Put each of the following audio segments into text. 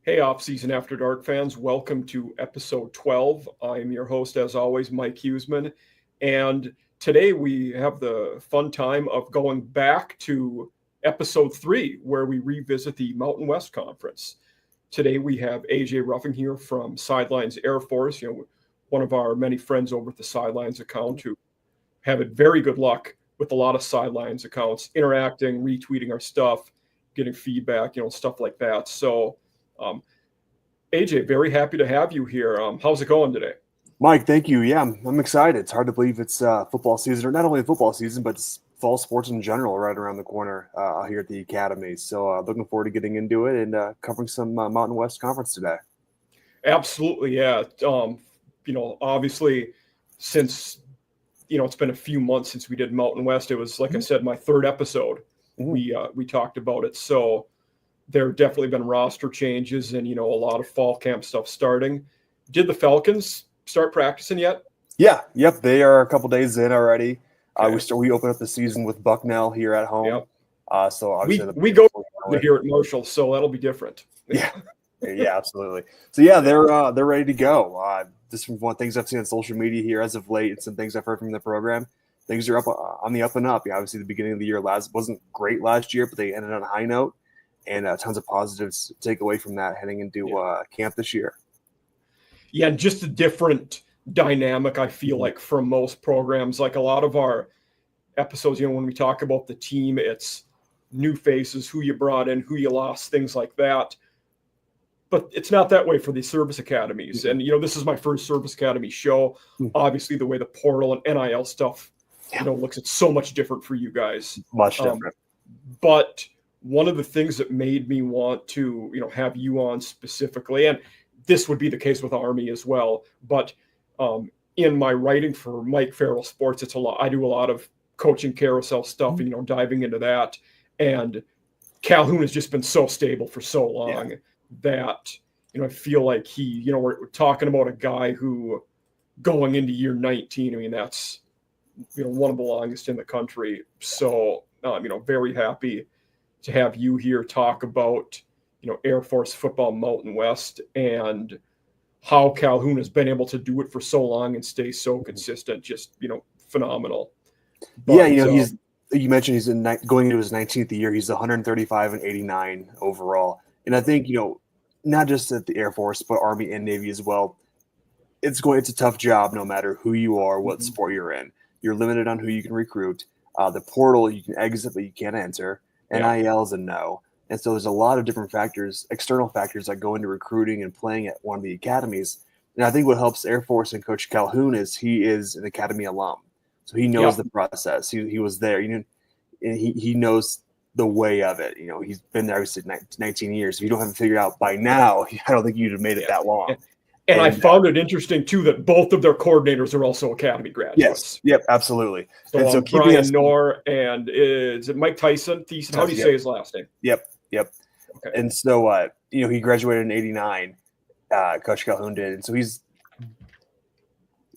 Hey, Off-Season After Dark fans, welcome to episode 12. I'm your host, as always, Mike Huesmann. And today we have the fun time of going back to episode 3, where we revisit the Mountain West Conference. Today we have AJ Ruffing here from Sidelines-Air Force, one of our many friends over at the Sidelines account who have had very good luck with a lot of Sidelines accounts, interacting, retweeting our stuff, getting feedback, stuff like that. So, AJ, very happy to have you here. How's it going today? Mike, thank you. Yeah, I'm excited. It's hard to believe it's football season, or not only football season, but it's fall sports in general right around the corner here at the Academy. So looking forward to getting into it and covering some Mountain West Conference today. Absolutely, yeah. Obviously, since, it's been a few months since we did Mountain West. It was, like I said, my third episode. We talked about it. So there have definitely been roster changes and, a lot of fall camp stuff starting. Did the Falcons start practicing yet? Yeah, yep. They are a couple days in already. Okay. We open up the season with Bucknell here at home. Yep. So obviously we go here at Marshall, so that'll be different. Yeah, yeah, absolutely. So yeah, they're ready to go. Just from one things I've seen on social media here as of late, and some things I've heard from the program, things are up on the up and up. Yeah, obviously the beginning of the year wasn't great last year, but they ended on a high note. And tons of positives to take away from that heading into camp this year. Yeah, and just a different dynamic, I feel like, from most programs. Like a lot of our episodes, when we talk about the team, it's new faces, who you brought in, who you lost, things like that. But it's not that way for the service academies. And, this is my first service academy show. Obviously, the way the portal and NIL stuff, looks, it's so much different for you guys. Much different. But one of the things that made me want to, have you on specifically, and this would be the case with Army as well, but in my writing for Mike Farrell Sports, it's a lot. I do a lot of coaching carousel stuff, diving into that. And Calhoun has just been so stable for so long that, I feel like we're talking about a guy who going into year 19, that's, one of the longest in the country. So, very happy to have you here talk about, Air Force football Mountain West and how Calhoun has been able to do it for so long and stay so consistent. Just, phenomenal. But, you mentioned he's going into his 19th year. He's 135 and 89 overall. And I think, not just at the Air Force, but Army and Navy as well. It's a tough job no matter who you are, what sport you're in. You're limited on who you can recruit. The portal, you can exit, but you can't enter. NIL is a no. And so there's a lot of different factors, external factors that go into recruiting and playing at one of the academies. And I think what helps Air Force and Coach Calhoun is he is an academy alum. So he knows the process. He was there. He knows the way of it. He's been there obviously 19 years. If you don't have it figured out by now, I don't think you'd have made it that long. And I found it interesting, too, that both of their coordinators are also Academy graduates. Yes, yep, absolutely. So Brian Knorr and is it Mike Tyson? How do you say his last name? Yep. Okay. And so, he graduated in 89, Coach Calhoun did. And so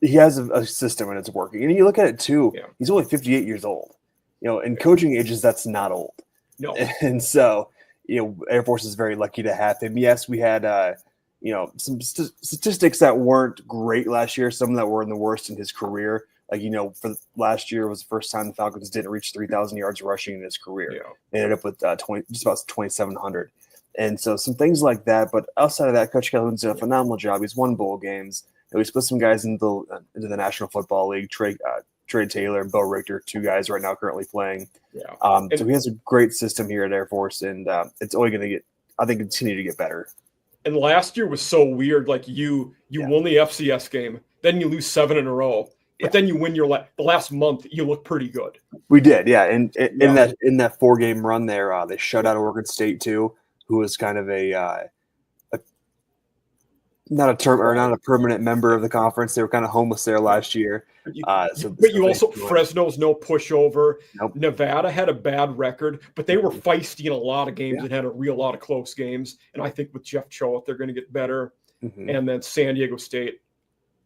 he has a system and it's working. And you look at it, too, he's only 58 years old. In coaching ages, that's not old. No. And so, Air Force is very lucky to have him. Yes, we had some statistics that weren't great last year, some that were in the worst in his career. Like, for last year was the first time the Falcons didn't reach 3,000 yards rushing in his career. Yeah. They ended up with just about 2,700. And so some things like that. But outside of that, Coach Calhoun's done a phenomenal job. He's won bowl games. We split some guys into the National Football League. Trey Taylor and Bo Richter, 2 guys right now currently playing. Yeah. So he has a great system here at Air Force, and it's only going to continue to get better. And last year was so weird. Like you won the FCS game, then you lose 7 in a row, but then you win the last month. You look pretty good. We did, yeah. And in that 4-game run there, they shut out Oregon State too, who was kind of not a permanent member of the conference. They were kind of homeless there last year. Fresno's no pushover. Nope. Nevada had a bad record, but they were feisty in a lot of games and had a lot of close games. And I think with Jeff Choate, they're going to get better. And then San Diego State,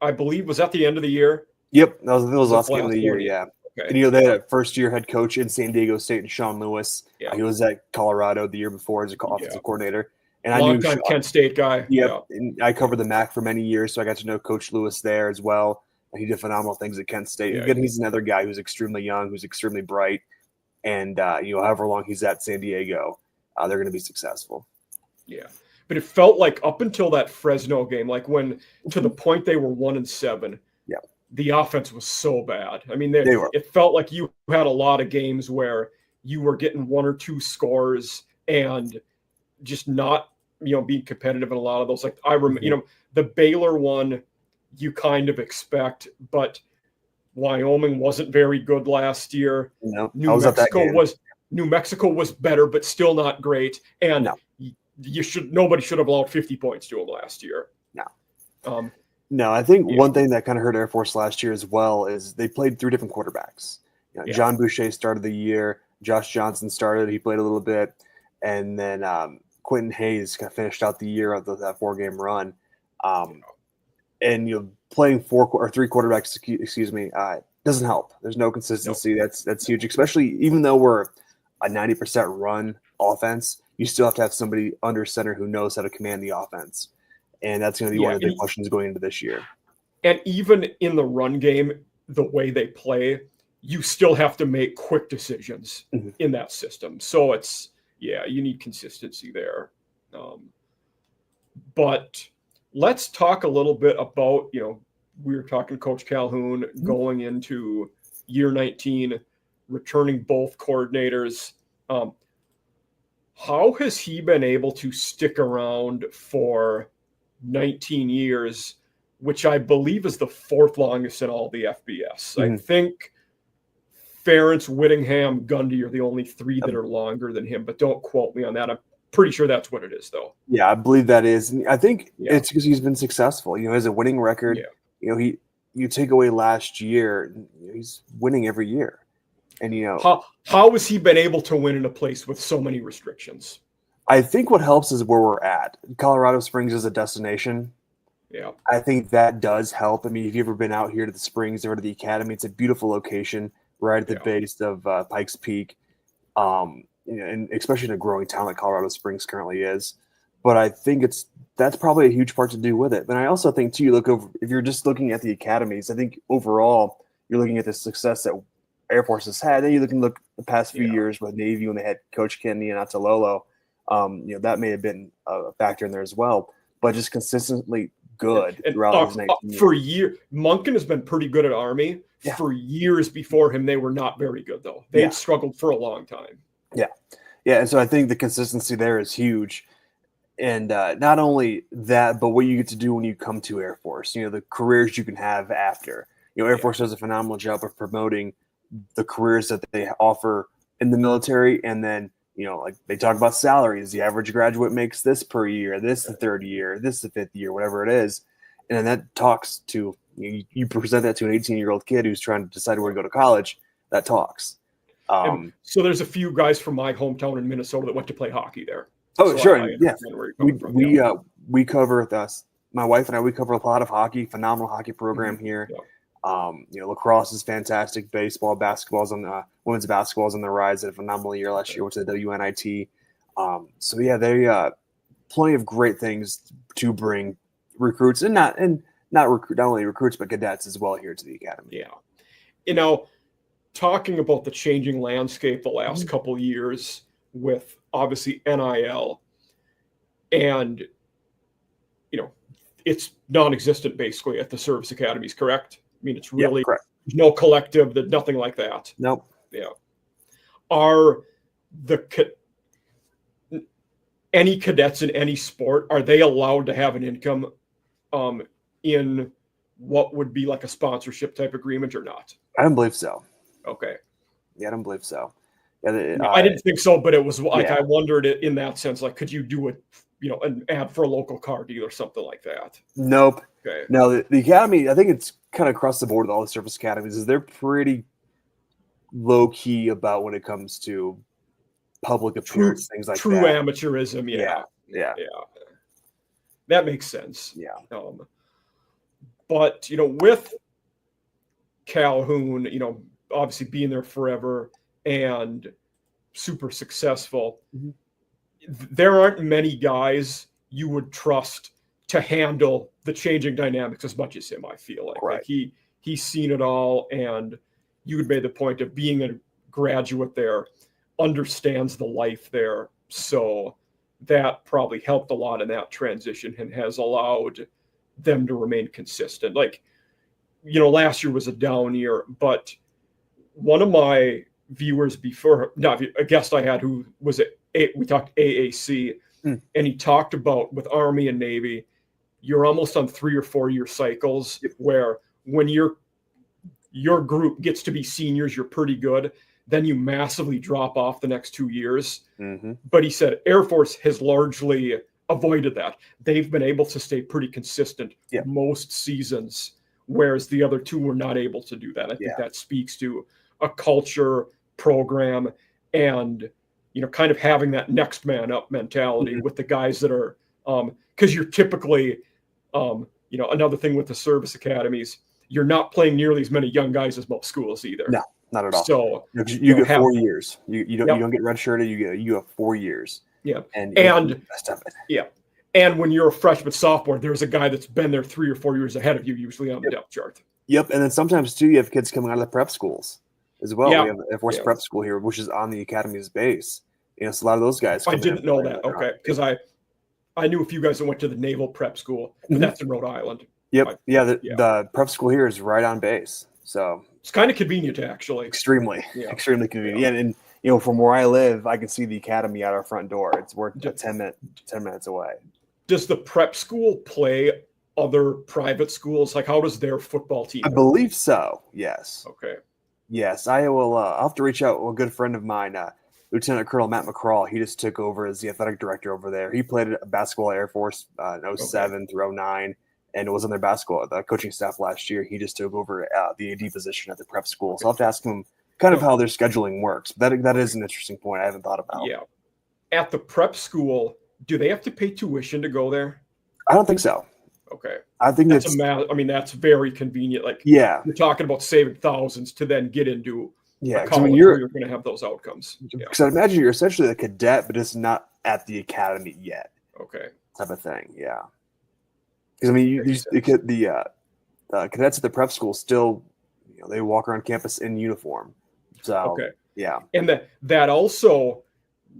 I believe, was at the end of the year. Yep, that was the last game of the year. Yeah. Okay. And they had a first-year head coach in San Diego State, and Sean Lewis. Yeah. He was at Colorado the year before as an offensive coordinator. And I knew Longtime Kent State guy. Yep. Yeah. And I covered the MAC for many years, so I got to know Coach Lewis there as well. And he did phenomenal things at Kent State. Yeah. Again, he's another guy who's extremely young, who's extremely bright. And, however long he's at San Diego, they're going to be successful. Yeah. But it felt like up until that Fresno game, like when to the point they were 1-7, yeah, the offense was so bad. I mean, they were. It felt like you had a lot of games where you were getting 1 or 2 scores and just not, being competitive in a lot of those. Like I remember, the Baylor one, you kind of expect, but Wyoming wasn't very good last year. No, New Mexico was better, but still not great. And nobody should have allowed 50 points to them last year. No. No, I think one thing that kind of hurt Air Force last year as well is they played 3 different quarterbacks. John Boucher started the year. Josh Johnson started. He played a little bit. And then Quentin Hayes kind of finished out the year of that 4-game run. And playing 3 quarterbacks, doesn't help. There's no consistency. Nope. That's huge, especially even though we're a 90% run offense, you still have to have somebody under center who knows how to command the offense. And that's going to be one of the big questions going into this year. And even in the run game, the way they play, you still have to make quick decisions in that system. So it's, you need consistency there. But let's talk a little bit about, we were talking Coach Calhoun going into year 19, returning both coordinators. How has he been able to stick around for 19 years, which I believe is the 4th longest in all the FBS? I think Ferentz, Whittingham, Gundy are the only 3 that are longer than him, but don't quote me on that. I'm pretty sure that's what it is, though. Yeah, I believe that is. And I think it's because he's been successful. He has a winning record. You take away last year, he's winning every year. And how has he been able to win in a place with so many restrictions? I think what helps is where we're at. Colorado Springs is a destination. Yeah, I think that does help. I mean, if you've ever been out here to the Springs or to the Academy, it's a beautiful location right at the base of Pikes Peak. And especially in a growing town like Colorado Springs currently is. But I think that's probably a huge part to do with it. But I also think too, if you're just looking at the academies, I think overall you're looking at the success that Air Force has had. Then you look the past few years with Navy when they had Coach Kennedy and Atalolo. That may have been a factor in there as well. But just consistently good throughout his 19 years. For years, Monken has been pretty good at Army. Yeah. For years before him, they were not very good, though. They'd struggled for a long time. Yeah. Yeah, and so I think the consistency there is huge. And not only that, but what you get to do when you come to Air Force, the careers you can have after. Air Force does a phenomenal job of promoting the careers that they offer in the military. And then, like they talk about salaries. The average graduate makes this per year, this the 3rd year, this the 5th year, whatever it is. And then that talks to, you present that to an 18-year-old kid who's trying to decide where to go to college, that talks. So there's a few guys from my hometown in Minnesota that went to play hockey there. Oh, so sure. We cover my wife and I, we cover a lot of hockey, phenomenal hockey program here. Yeah. Lacrosse is fantastic. Baseball, basketball's women's basketball's on the rise. Had a phenomenal year last year. Went to the WNIT. They plenty of great things to bring recruits and not only recruits but cadets as well here to the academy. Yeah, talking about the changing landscape the last couple of years with obviously NIL, and it's non-existent basically at the service academies, correct? I mean, it's really correct. There's no collective, there's nothing like that. Nope. Yeah. Are any cadets in any sport, are they allowed to have an income in what would be like a sponsorship type agreement or not? I don't believe so. Okay. Yeah, I don't believe so. I didn't think so, but it was like I wondered it in that sense. Like, could you do an ad for a local car deal or something like that? Nope. Okay. No, the academy, I think it's kind of across the board with all the service academies, is they're pretty low key about when it comes to public appearance, things like that. True amateurism. Yeah. That makes sense. Yeah. But with Calhoun, obviously being there forever and super successful, there aren't many guys you would trust to handle the changing dynamics as much as him. I feel like, Right. he's seen it all, and you had made the point of being a graduate there, understands the life there, so that probably helped a lot in that transition and has allowed them to remain consistent. Like, last year was a down year, but one of my viewers before, not a guest I had who was we talked AAC, and he talked about with Army and Navy, you're almost on 3 or 4 year cycles where when your group gets to be seniors, you're pretty good. Then you massively drop off the next 2 years. Mm-hmm. But he said Air Force has largely avoided that. They've been able to stay pretty consistent most seasons, whereas the other two were not able to do that. I think that speaks to a culture, program, and kind of having that next man up mentality with the guys that are because you're typically another thing with the service academies, you're not playing nearly as many young guys as most schools either. No, not at all. So you get 4 years. You don't get redshirted. You have 4 years. Yeah, and best of it. Yeah, and when you're a freshman, sophomore, there's a guy that's been there 3 or 4 years ahead of you, usually on the depth chart. Yep, and then sometimes too, you have kids coming out of the prep schools as well. Yeah. We have Air Force prep school here, which is on the academy's base. So a lot of those guys. I didn't know that. Okay, because I knew a few guys that went to the Naval Prep School, but that's in Rhode Island. Yep. The prep school here is right on base, so it's kind of convenient, actually. Extremely convenient. Yeah, and from where I live, I can see the academy out our front door. We're 10 minutes away. Does the prep school play other private schools? Like, how does their football team I believe so. Yes. Okay. Yes, I will. I'll have to reach out to a good friend of mine, Lieutenant Colonel Matt McCraw. He just took over as the athletic director over there. He played basketball at Air Force in 07 through 09, and was on their basketball coaching staff last year. He just took over the AD position at the prep school. So I'll have to ask him kind of how their scheduling works. That is an interesting point I haven't thought about. Yeah. At the prep school, do they have to pay tuition to go there? I don't think so. Okay. I think that's that's very convenient. Like, you're talking about saving thousands to then get into a college where you're going to have those outcomes. Because I imagine you're essentially a cadet, but it's not at the academy yet. Okay. Type of thing. Yeah. Because the cadets at the prep school still, they walk around campus in uniform. So yeah. And that also,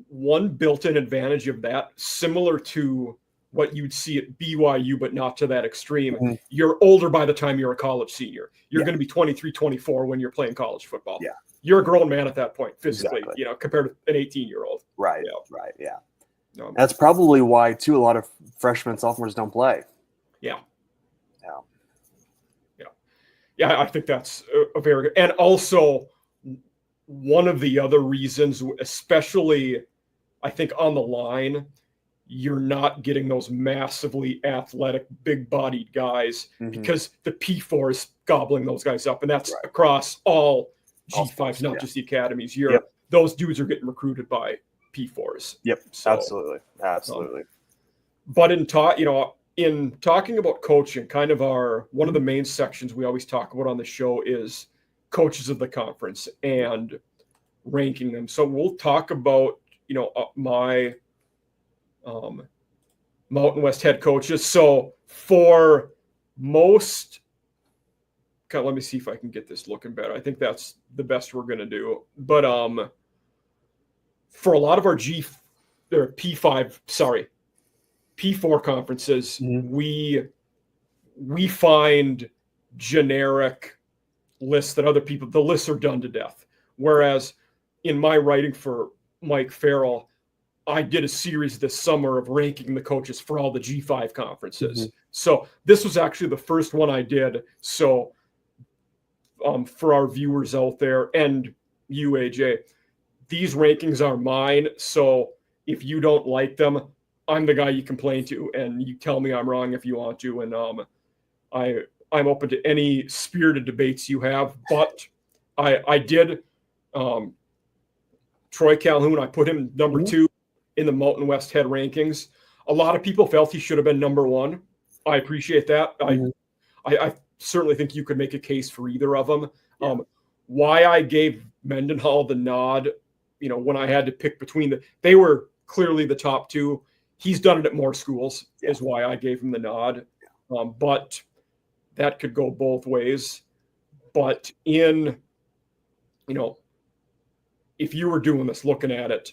one built-in advantage of that, similar to what you'd see at BYU, but not to that extreme. Mm-hmm. You're older by the time you're a college senior. You're going to be 23, 24 when you're playing college football. Yeah. You're a grown man at that point, physically, compared to an 18-year-old. Right. Yeah. Right. Yeah. That's probably why, too, a lot of freshmen and sophomores don't play. Yeah. Yeah, I think that's a very good. And also, one of the other reasons, especially, I think, on the line, you're not getting those massively athletic, big-bodied guys because the P4 is gobbling those guys up, and that's across all G5s, not just the academies. Those dudes are getting recruited by P4s. Yep, so, absolutely. But in talking about coaching, kind of one of the main sections we always talk about on the show is coaches of the conference and ranking them. So we'll talk about my Mountain West head coaches. So for most, let me see if I can get this looking better. I think that's the best we're going to do. But for a lot of our P4 conferences, we find generic lists that other people, the lists are done to death. Whereas in my writing for Mike Farrell, I did a series this summer of ranking the coaches for all the G5 conferences. So this was actually the first one I did. So for our viewers out there and you, AJ, these rankings are mine. So if you don't like them, I'm the guy you complain to, and you tell me I'm wrong if you want to. And I'm open to any spirited debates you have. But I did Troy Calhoun. I put him number 2 in the Mountain West head rankings. A lot of people felt he should have been number 1. I appreciate that. I certainly think you could make a case for either of them. Why I gave Mendenhall the nod, when I had to pick between they were clearly the top two. He's done it at more schools, is why I gave him the nod. But that could go both ways. But in, if you were doing this, looking at it,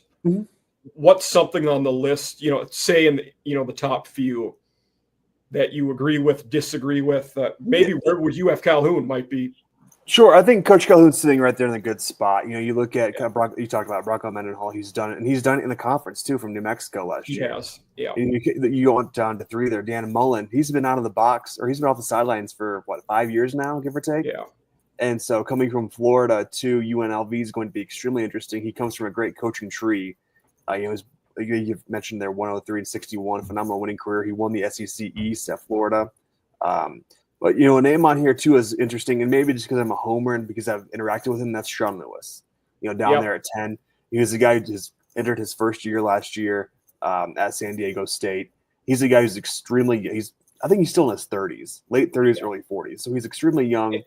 what's something on the list, say in the top few that you agree with, disagree with? Maybe where would you have Calhoun might be? Sure, I think Coach Calhoun's sitting right there in a good spot. You look at you talk about Bronco Mendenhall. He's done it, and he's done it in the conference too, from New Mexico last year. He has, yeah. And you go down to 3 there. Dan Mullen, he's been out of the box, or he's been off the sidelines for 5 years now, give or take. Yeah. And so coming from Florida to UNLV is going to be extremely interesting. He comes from a great coaching tree. You've mentioned their 103-61 phenomenal winning career. He won the SEC East at Florida. But, a name on here, too, is interesting, and maybe just because I'm a homer and because I've interacted with him, that's Sean Lewis. Down there at 10. He was a guy who just entered his first year last year at San Diego State. He's a guy who's I think he's still in his 30s, late 30s, early 40s. So he's extremely young.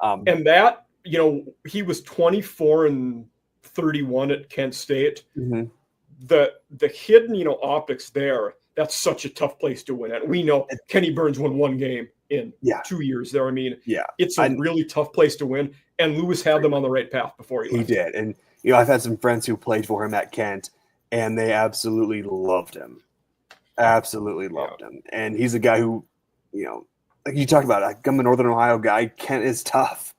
And that, he was 24-31 at Kent State. Mm-hmm. The hidden, optics there, that's such a tough place to win at. We know Kenny Burns won 1 game in 2 years there. I mean, it's a really tough place to win. And Lewis had them on the right path before he left. He did. And, I've had some friends who played for him at Kent, and they absolutely loved him. Absolutely loved him. And he's a guy who, like you talked about, I'm a Northern Ohio guy. Kent is tough.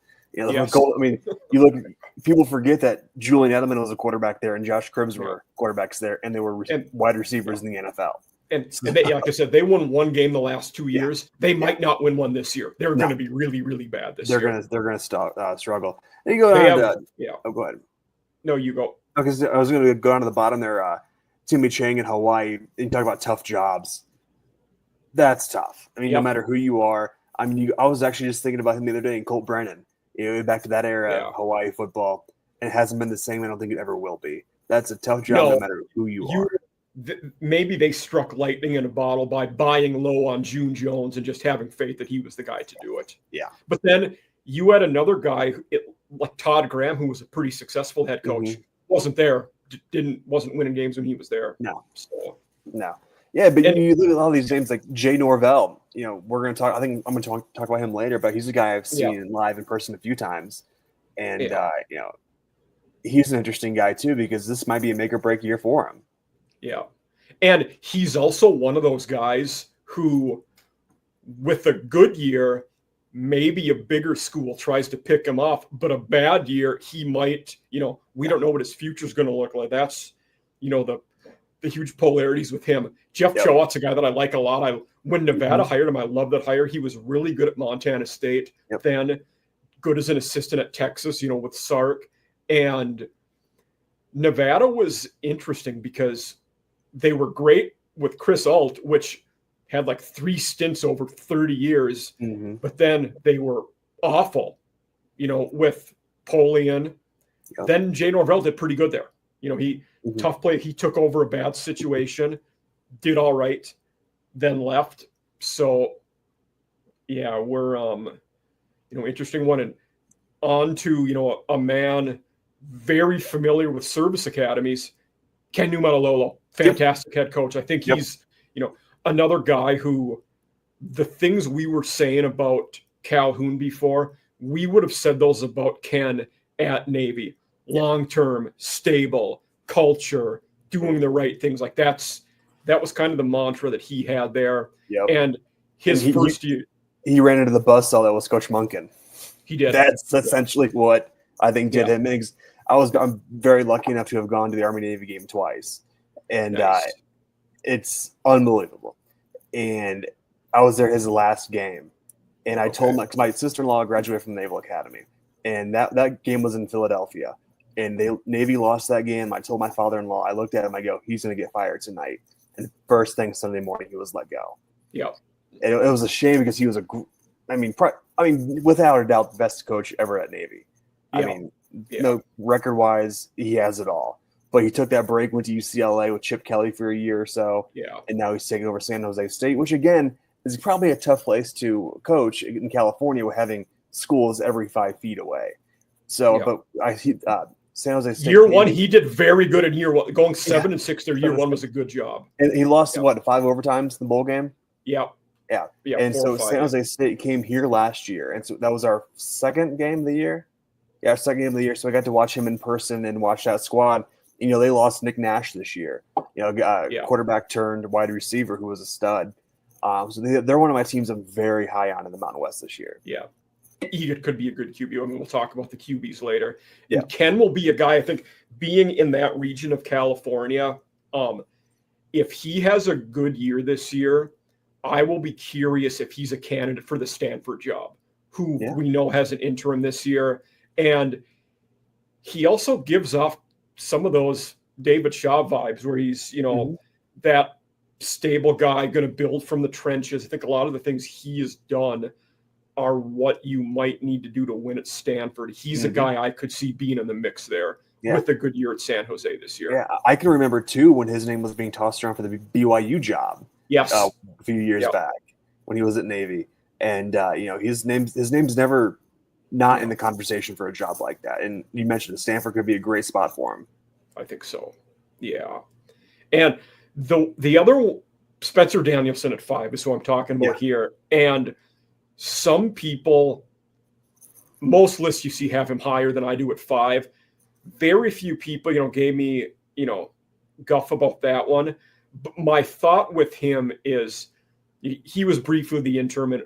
People forget that Julian Edelman was a quarterback there and Josh Cribbs were quarterbacks there, and they were wide receivers in the NFL. And they, like I said, they won 1 game the last 2 years. They might not win one this year. They're going to be really, really bad this year. They're going to struggle. And you go down go ahead. No, you go. Okay, I was going to go down to the bottom there. Timmy Chang in Hawaii. And you talk about tough jobs. That's tough. I mean, no matter who you are. I mean, I was actually just thinking about him the other day, and Colt Brennan. Back to that era of Hawaii football. And it hasn't been the same. I don't think it ever will be. That's a tough job no matter who you are. Maybe they struck lightning in a bottle by buying low on June Jones and just having faith that he was the guy to do it. Yeah. But then you had another guy like Todd Graham, who was a pretty successful head coach, wasn't there, wasn't winning games when he was there. No. So. No. Yeah, but you look at all these names like Jay Norvell. We're going to talk. I think I'm going to talk about him later, but he's a guy I've seen live in person a few times, and he's an interesting guy too because this might be a make or break year for him. Yeah, and he's also one of those guys who, with a good year, maybe a bigger school tries to pick him off, but a bad year he might. We don't know what his future is going to look like. That's the huge polarities with him. Jeff Choat's a guy that I like a lot. When Nevada hired him, I love that hire. He was really good at Montana State, then good as an assistant at Texas, with Sark. And Nevada was interesting because they were great with Chris Alt, which had like 3 stints over 30 years, but then they were awful, with Polian. Then Jay Norvell did pretty good there. He tough play. He took over a bad situation, did all right, then left. So, we're interesting one. And on to a man very familiar with service academies, Ken Numatalolo, fantastic head coach. I think he's another guy who the things we were saying about Calhoun before, we would have said those about Ken at Navy. Long-term, stable, culture, doing the right things. Like that was kind of the mantra that he had there. And first year, he ran into the buzzsaw that was Coach Munkin. He did. That's essentially what I think did him. I'm very lucky enough to have gone to the Army Navy game twice, and it's unbelievable. And I was there his last game, and I told my sister-in-law graduated from the Naval Academy, and that game was in Philadelphia. And Navy lost that game. I told my father-in-law, I looked at him, I go, he's going to get fired tonight. And first thing Sunday morning, he was let go. Yeah. And it was a shame because he was without a doubt, the best coach ever at Navy. Record-wise, he has it all. But he took that break, went to UCLA with Chip Kelly for a year or so. Yeah. And now he's taking over San Jose State, which, again, is probably a tough place to coach in California with having schools every 5 feet away. So, but San Jose State. Year one, he did very good in year one. Going 7-6 their year one was a good job. And he lost, 5 overtimes in the bowl game? Yeah. And so San Jose State came here last year. And so that was our second game of the year. Yeah, our second game of the year. So I got to watch him in person and watch that squad. They lost Nick Nash this year. Quarterback turned wide receiver who was a stud. So they're one of my teams I'm very high on in the Mountain West this year. Yeah. He could be a good QB. I mean, we'll talk about the QBs later. Yeah. And Ken will be a guy, I think, being in that region of California, if he has a good year this year, I will be curious if he's a candidate for the Stanford job, who we know has an interim this year. And he also gives off some of those David Shaw vibes where he's, that stable guy going to build from the trenches. I think a lot of the things he has done are what you might need to do to win at Stanford. He's a guy I could see being in the mix there with a good year at San Jose this year. Yeah, I can remember, too, when his name was being tossed around for the BYU job. Yes. A few years back when he was at Navy. And, his name's never not in the conversation for a job like that. And you mentioned Stanford could be a great spot for him. I think so. Yeah. And the other, Spencer Danielson at 5 is who I'm talking about here. And some people, most lists you see have him higher than I do at 5. Very few people, gave me, guff about that one. But my thought with him is he was briefly the interim at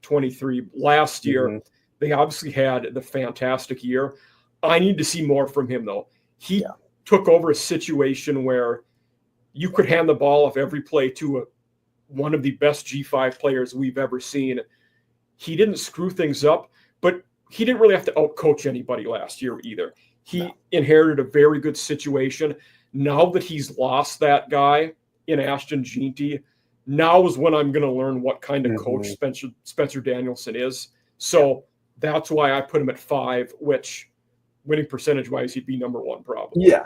23 last year. They obviously had the fantastic year. I need to see more from him, though. He took over a situation where you could hand the ball off every play to one of the best G5 players we've ever seen. He didn't screw things up, but he didn't really have to outcoach anybody last year either. He inherited a very good situation. Now that he's lost that guy in Ashton Jeanty, now is when I'm going to learn what kind of coach Spencer Danielson is. So that's why I put him at 5, which winning percentage-wise, he'd be number 1 probably. Yeah,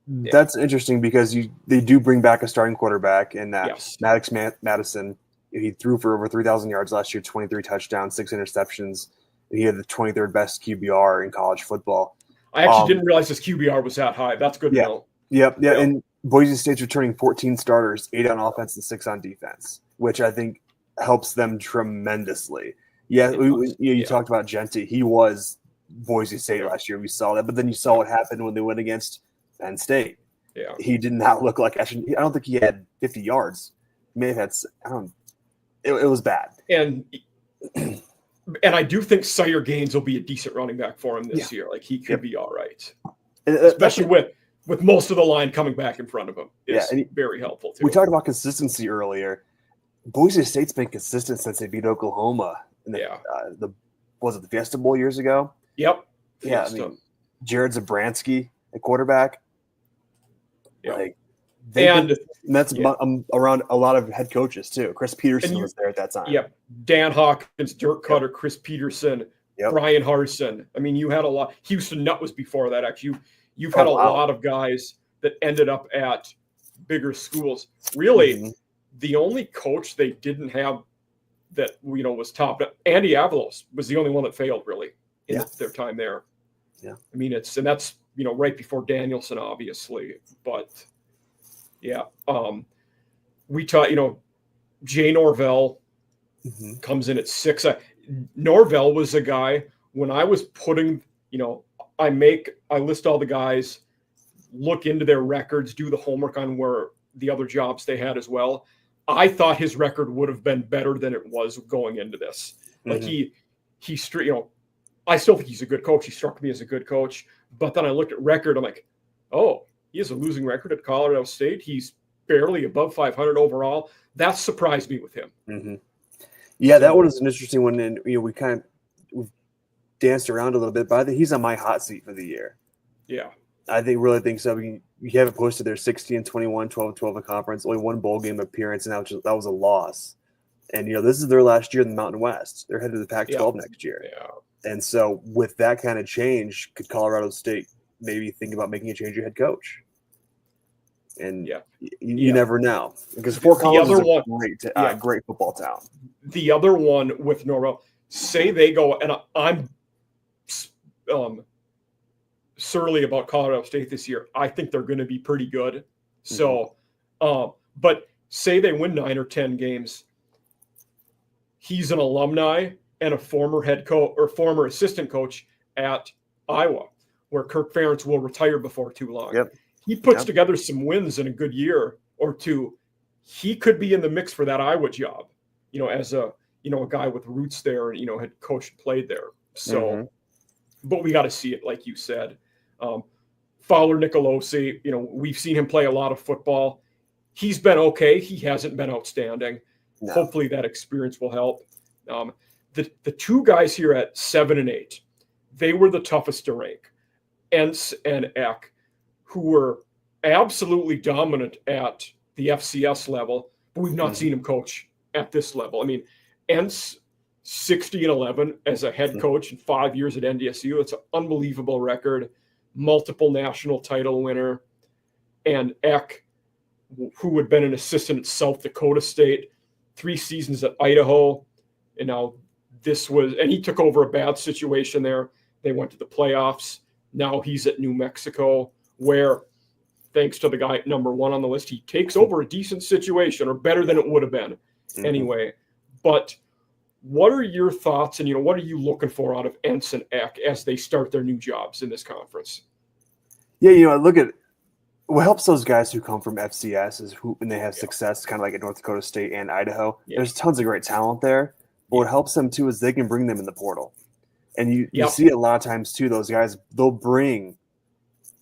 that's interesting because they do bring back a starting quarterback in that Maddox Madison. He threw for over 3,000 yards last year, 23 touchdowns, 6 interceptions. He had the 23rd best QBR in college football. I actually didn't realize his QBR was that high. That's good to know. Yeah. And Boise State's returning 14 starters, 8 on offense and 6 on defense, which I think helps them tremendously. Yeah, you talked about Jeanty. He was Boise State last year. We saw that. But then you saw what happened when they went against Penn State. Yeah. He did not look like – actually, I don't think he had 50 yards. He may have had – it was bad. And I do think Sire Gaines will be a decent running back for him this year. Like, he could be all right. Especially with most of the line coming back in front of him. It's very helpful, too. We talked about consistency earlier. Boise State's been consistent since they beat Oklahoma in the Fiesta Bowl years ago? Yep. Yeah, Jared Zabransky at quarterback. Yeah. That's around a lot of head coaches, too. Chris Peterson was there at that time. Yep. Dan Hawkins, Dirk Cutter, Chris Peterson, Brian Harsin. I mean, you had a lot. Houston Nutt was before that, actually. You've had a lot of guys that ended up at bigger schools. Really, the only coach they didn't have that was top. Andy Avalos was the only one that failed, really, in their time there. Yeah. I mean, that's right before Danielson, obviously. But, we taught, Jay Norvell comes in at 6. Norvell was a guy, when I was putting, I list all the guys, look into their records, do the homework on where the other jobs they had as well. I thought his record would have been better than it was going into this. Like I still think he's a good coach. He struck me as a good coach. But then I looked at record. I'm like, oh, he has a losing record at Colorado State. He's barely above 500 overall. That surprised me with him. Yeah, that one is an interesting one. And we've danced around a little bit, but I think he's on my hot seat for the year. Yeah. I really think so. You haven't posted their 16-21, 12-12 in conference, only 1 bowl game appearance, and that was a loss. And, this is their last year in the Mountain West. They're headed to the Pac-12 next year. Yeah. And so with that kind of change, could Colorado State maybe think about making a change of head coach? And you never know. Because Fort Collins is a great football town. The other one with Norvell, say they go, and I'm surly about Colorado State this year. I think they're going to be pretty good. So, but say they win 9 or 10 games. He's an alumni and a former head coach or former assistant coach at Iowa, where Kirk Ferentz will retire before too long. Yep. He puts together some wins in a good year or two. He could be in the mix for that Iowa job, as a guy with roots there and, had coached and played there. So, but we got to see it, like you said. Fowler Nicolosi, we've seen him play a lot of football. He's been okay. He hasn't been outstanding. No. Hopefully that experience will help. The two guys here at 7 and 8, they were the toughest to rank. Entz and Eck, who were absolutely dominant at the FCS level, but we've not seen him coach at this level. I mean, Entz 60-11 as a head coach in 5 years at NDSU. It's an unbelievable record. Multiple national title winner. And Eck, who had been an assistant at South Dakota State, 3 seasons at Idaho. And now and he took over a bad situation there. They went to the playoffs. Now he's at New Mexico, where, thanks to the guy at number 1 on the list, he takes over a decent situation, or better than it would have been anyway. But what are your thoughts, and what are you looking for out of Entz and Eck as they start their new jobs in this conference? Yeah, I look at what helps those guys who come from FCS is when they have success, kind of like at North Dakota State and Idaho. There's tons of great talent there. But what helps them too is they can bring them in the portal. And you see it a lot of times too, those guys, they'll bring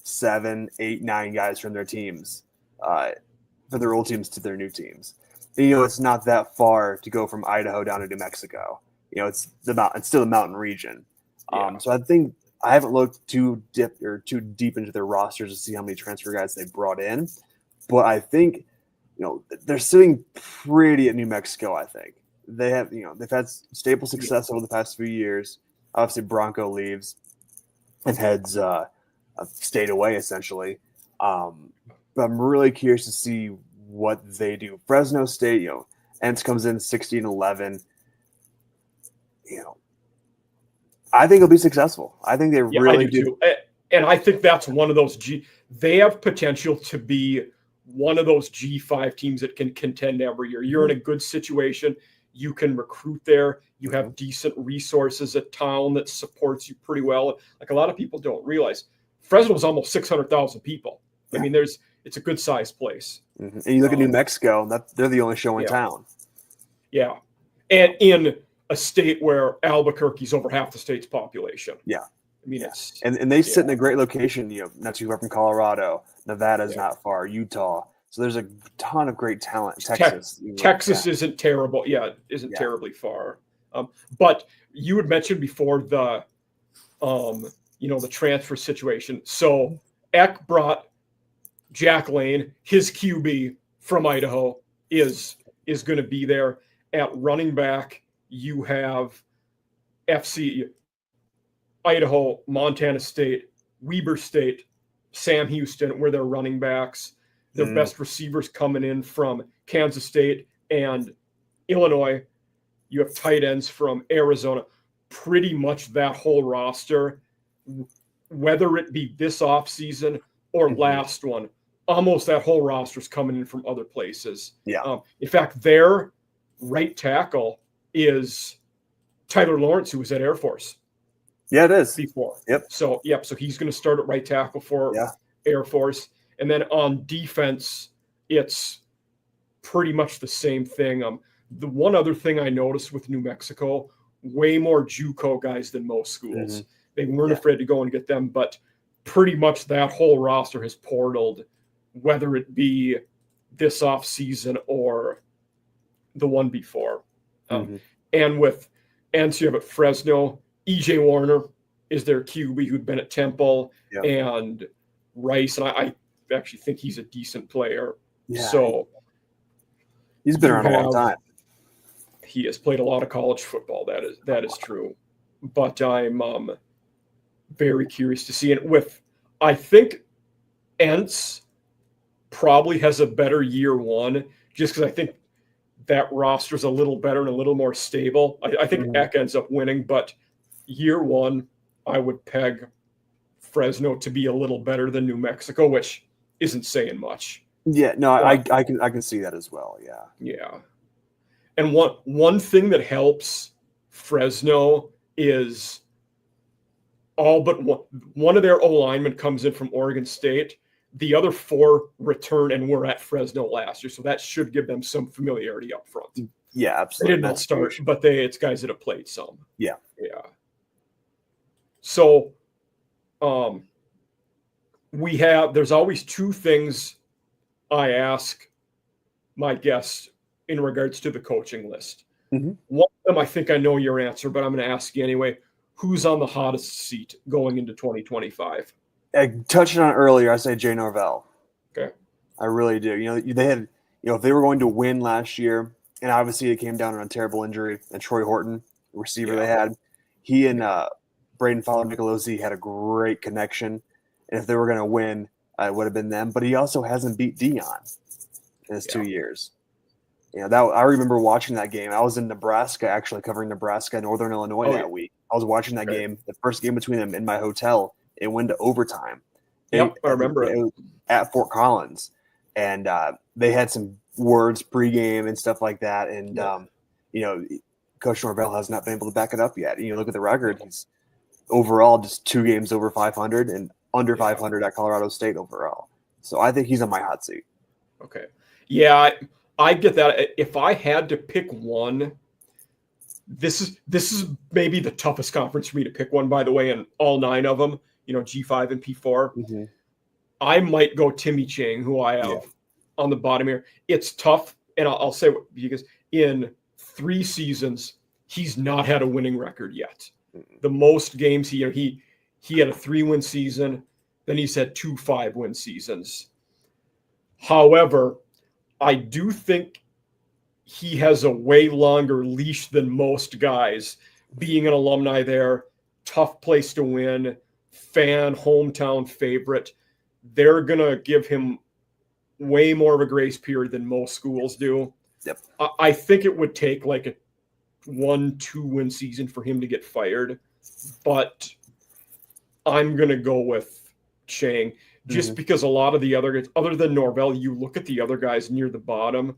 7, 8, 9 guys from their teams, for their old teams to their new teams. And, it's not that far to go from Idaho down to New Mexico. It's still the mountain region. So I think I haven't looked too deep into their rosters to see how many transfer guys they brought in. But I think, they're sitting pretty at New Mexico, I think. They have, they've had stable success over the past few years. Obviously, Bronco leaves and heads stayed away, essentially. But I'm really curious to see what they do. Fresno State, Entz comes in 16-11. I think it'll be successful. I think they really do. And I think that's one of those they have potential to be one of those G5 teams that can contend every year. You're in a good situation. You can recruit there. You have decent resources, a town that supports you pretty well. Like a lot of people don't realize, Fresno is almost 600,000 people. I mean, it's a good sized place. And you look at New Mexico, they're the only show in town. Yeah. And in a state where Albuquerque's over half the state's population. Yeah. I mean, it's and they sit in a great location, not too far from Colorado. Nevada's not far, Utah. So there's a ton of great talent. Texas isn't terrible. Yeah, it isn't terribly far. But you had mentioned before the transfer situation. So Eck brought Jack Lane, his QB from Idaho, is going to be there. At running back, you have FC Idaho, Montana State, Weber State, Sam Houston, where they're running backs. Their best receivers coming in from Kansas State and Illinois. You have tight ends from Arizona. Pretty much that whole roster, whether it be this offseason or last one, almost that whole roster is coming in from other places. Yeah. In fact, their right tackle is Tyler Lawrence, who was at Air Force. Yeah, it is. Before. Yep. So he's going to start at right tackle for Air Force. And then on defense, it's pretty much the same thing. The one other thing I noticed with New Mexico, way more JUCO guys than most schools. They weren't afraid to go and get them, but pretty much that whole roster has portaled, whether it be this offseason or the one before. And with Entz, you have at Fresno, AJ Warner is their QB who'd been at Temple, and Rice, and I actually think he's a decent player. So he's been around a long time. He has played a lot of college football. That is true. But I'm very curious to see it. I think Entz probably has a better year one, just because I think that roster's a little better and a little more stable. I think Eck ends up winning, but year one, I would peg Fresno to be a little better than New Mexico, which isn't saying much. Yeah, no, I can see that as well. Yeah. Yeah. And one thing that helps Fresno is all but one of their O-linemen comes in from Oregon State. The other 4 return and were at Fresno last year, so that should give them some familiarity up front. Yeah, absolutely. They did not start, but it's guys that have played some. Yeah. Yeah. So there's always 2 things I ask my guests in regards to the coaching list. Mm-hmm. One of them, I think I know your answer, but I'm going to ask you anyway. Who's on the hottest seat going into 2025? I touched on it earlier. I say Jay Norvell. Okay. I really do. They had, if they were going to win last year, and obviously it came down on a terrible injury, and Troy Horton, the receiver they had, he and Braden Fowler-Nicolosi had a great connection. And if they were going to win, it would have been them. But he also hasn't beat Dion in his 2 years. I remember watching that game. I was in Nebraska, actually covering Nebraska, Northern Illinois that week. I was watching that game, the first game between them in my hotel. It went to overtime. Yep, I remember it. At Fort Collins. And they had some words pregame and stuff like that. And, Coach Norvell has not been able to back it up yet. And you look at the record, he's overall just 2 games over 500 and under 500 at Colorado State overall. So I think he's on my hot seat. Okay. Yeah, I get that. If I had to pick one, this is maybe the toughest conference for me to pick one, by the way, and all 9 of them, G5 and P4. Mm-hmm. I might go Timmy Chang, who I have on the bottom here. It's tough, and I'll say because in 3 seasons, he's not had a winning record yet. Mm-hmm. The most games he had a 3-win season, then he's had 2 5-win seasons. However, I do think he has a way longer leash than most guys, being an alumni there, tough place to win, hometown favorite. They're going to give him way more of a grace period than most schools do. Yep. I think it would take like a 1-2-win season for him to get fired, but I'm going to go with Chang just because a lot of the other guys, other than Norvell, you look at the other guys near the bottom,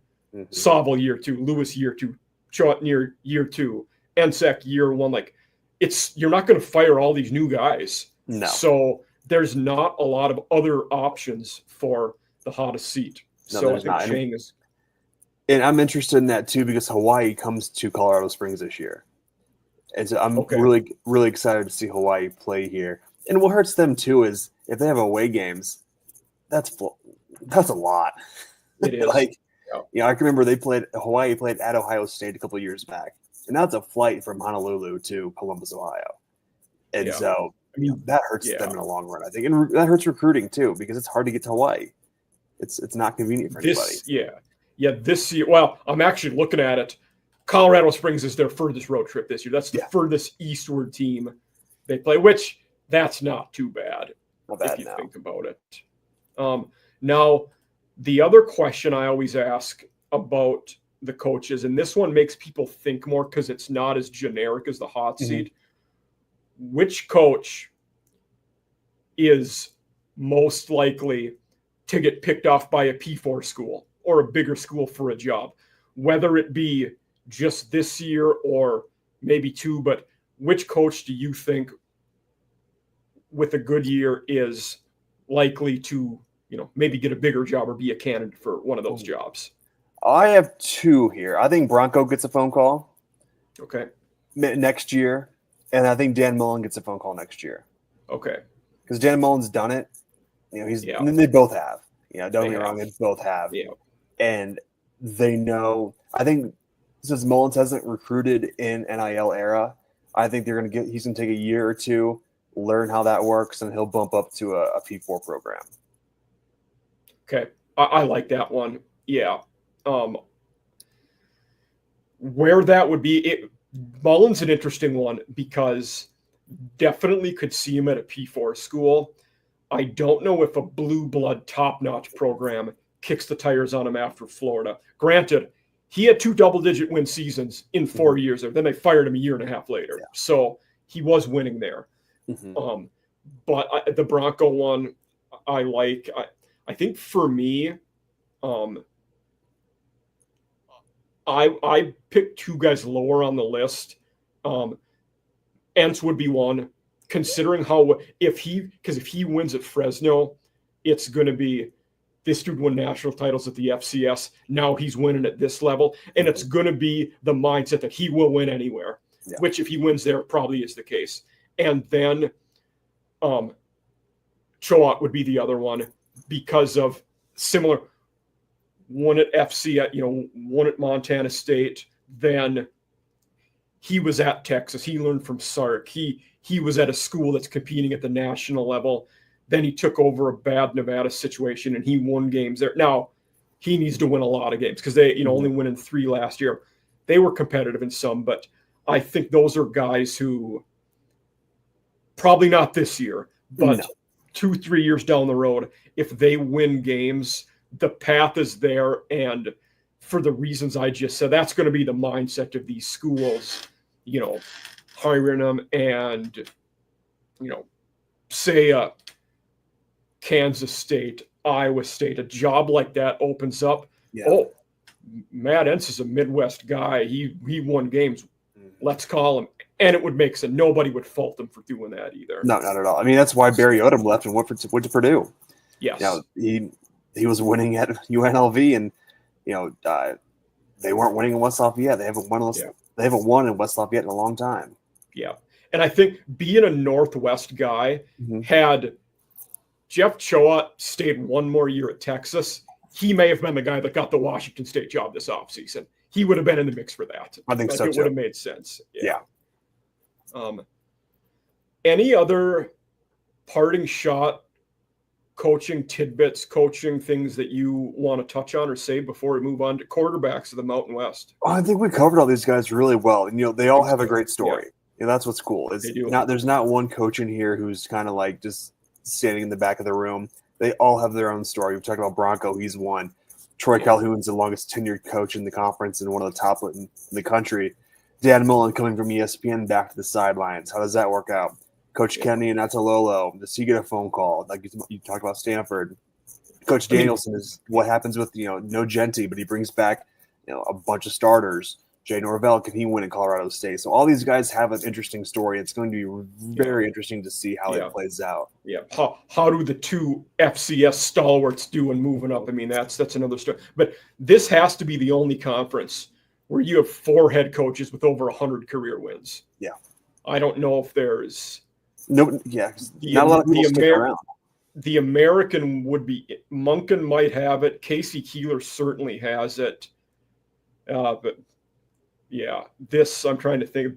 Saville year 2, Lewis year 2, Chot near year 2, Ensek year 1. Like you're not going to fire all these new guys. No. So there's not a lot of other options for the hottest seat. No, so I think Chang is. And I'm interested in that too because Hawaii comes to Colorado Springs this year. And so I'm really, really excited to see Hawaii play here. And what hurts them too is if they have away games, that's a lot. It is. I can remember Hawaii played at Ohio State a couple of years back. And that's a flight from Honolulu to Columbus, Ohio. And so that hurts them in the long run, I think. And that hurts recruiting too because it's hard to get to Hawaii. It's not convenient for anybody. This year, well, I'm actually looking at it. Colorado Springs is their furthest road trip this year. That's the furthest eastward team they play, which that's not too bad, if you think about it. Now, the other question I always ask about the coaches, and this one makes people think more because it's not as generic as the hot seat. Which coach is most likely to get picked off by a P4 school or a bigger school for a job, whether it be just this year or maybe 2, but which coach do you think with a good year is likely to, maybe get a bigger job or be a candidate for one of those jobs? I have 2 here. I think Bronco gets a phone call. Okay. Next year. And I think Dan Mullen gets a phone call next year. Okay. Because Dan Mullen's done it. And they both have. Don't get me wrong, they both have. Yeah. And they know. I think since Mullins hasn't recruited in NIL era, I think he's going to take a year or 2, learn how that works, and he'll bump up to a P4 program. Okay. I like that one. Yeah. Where that would be, Mullen's an interesting one because definitely could see him at a P4 school. I don't know if a blue blood top-notch program kicks the tires on him after Florida. Granted, he had 2 double-digit win seasons in 4 years. Then they fired him a year and a half later. Yeah. So he was winning there. but the Bronco one I like. I think for me, I picked two guys lower on the list. Entz would be one, considering if he wins at Fresno, it's going to be this dude won national titles at the FCS. Now he's winning at this level, and it's going to be the mindset that he will win anywhere. Yeah. Which, if he wins there, probably is the case. And then, Choate would be the other one because of similar. One at one at Montana State. Then he was at Texas. He learned from Sark. He was at a school that's competing at the national level. Then he took over a bad Nevada situation and he won games there. Now he needs to win a lot of games because they, only win in 3 last year. They were competitive in some, but I think those are guys who probably not this year, but 2-3 years down the road, if they win games, the path is there. And for the reasons I just said, that's going to be the mindset of these schools, hiring them and, say Kansas State, Iowa State, a job like that opens up. Yeah. Oh, Matt Entz is a Midwest guy. He won games. Let's call him. And it would make sense. Nobody would fault him for doing that either. No, not at all. I mean, that's why Barry Odom left and went to Purdue. Yes. He was winning at UNLV, and they weren't winning in West Lafayette. They haven't won in West Lafayette in a long time. Yeah, and I think being a Northwest guy, had Jeff Choate stayed one more year at Texas, he may have been the guy that got the Washington State job this offseason. He would have been in the mix for that. I think so too. It would have made sense. Yeah. Any other parting shot, coaching tidbits, coaching things that you want to touch on or say before we move on to quarterbacks of the Mountain West? I think we covered all these guys really well, and they all have a great story. Yeah. That's what's cool. There's not one coach in here who's kind of like just standing in the back of the room. They all have their own story. We've talked about Bronco; he's one. Troy Calhoun's the longest tenured coach in the conference and one of the top in the country. Dan Mullen coming from ESPN back to the sidelines. How does that work out? Coach Kenny and Atalolo, does he get a phone call? Like you talked about Stanford. Coach Danielson is what happens with, no Genti, but he brings back, a bunch of starters. Jay Norvell, can he win in Colorado State? So all these guys have an interesting story. It's going to be very interesting to see how it plays out. Yeah. How do the two FCS stalwarts do in moving up? I mean, that's another story. But this has to be the only conference where you have 4 head coaches with over 100 career wins. Yeah. I don't know if there's not a lot of people stick around. The American would be Munkin might have it. Casey Keeler certainly has it. But yeah, I'm trying to think.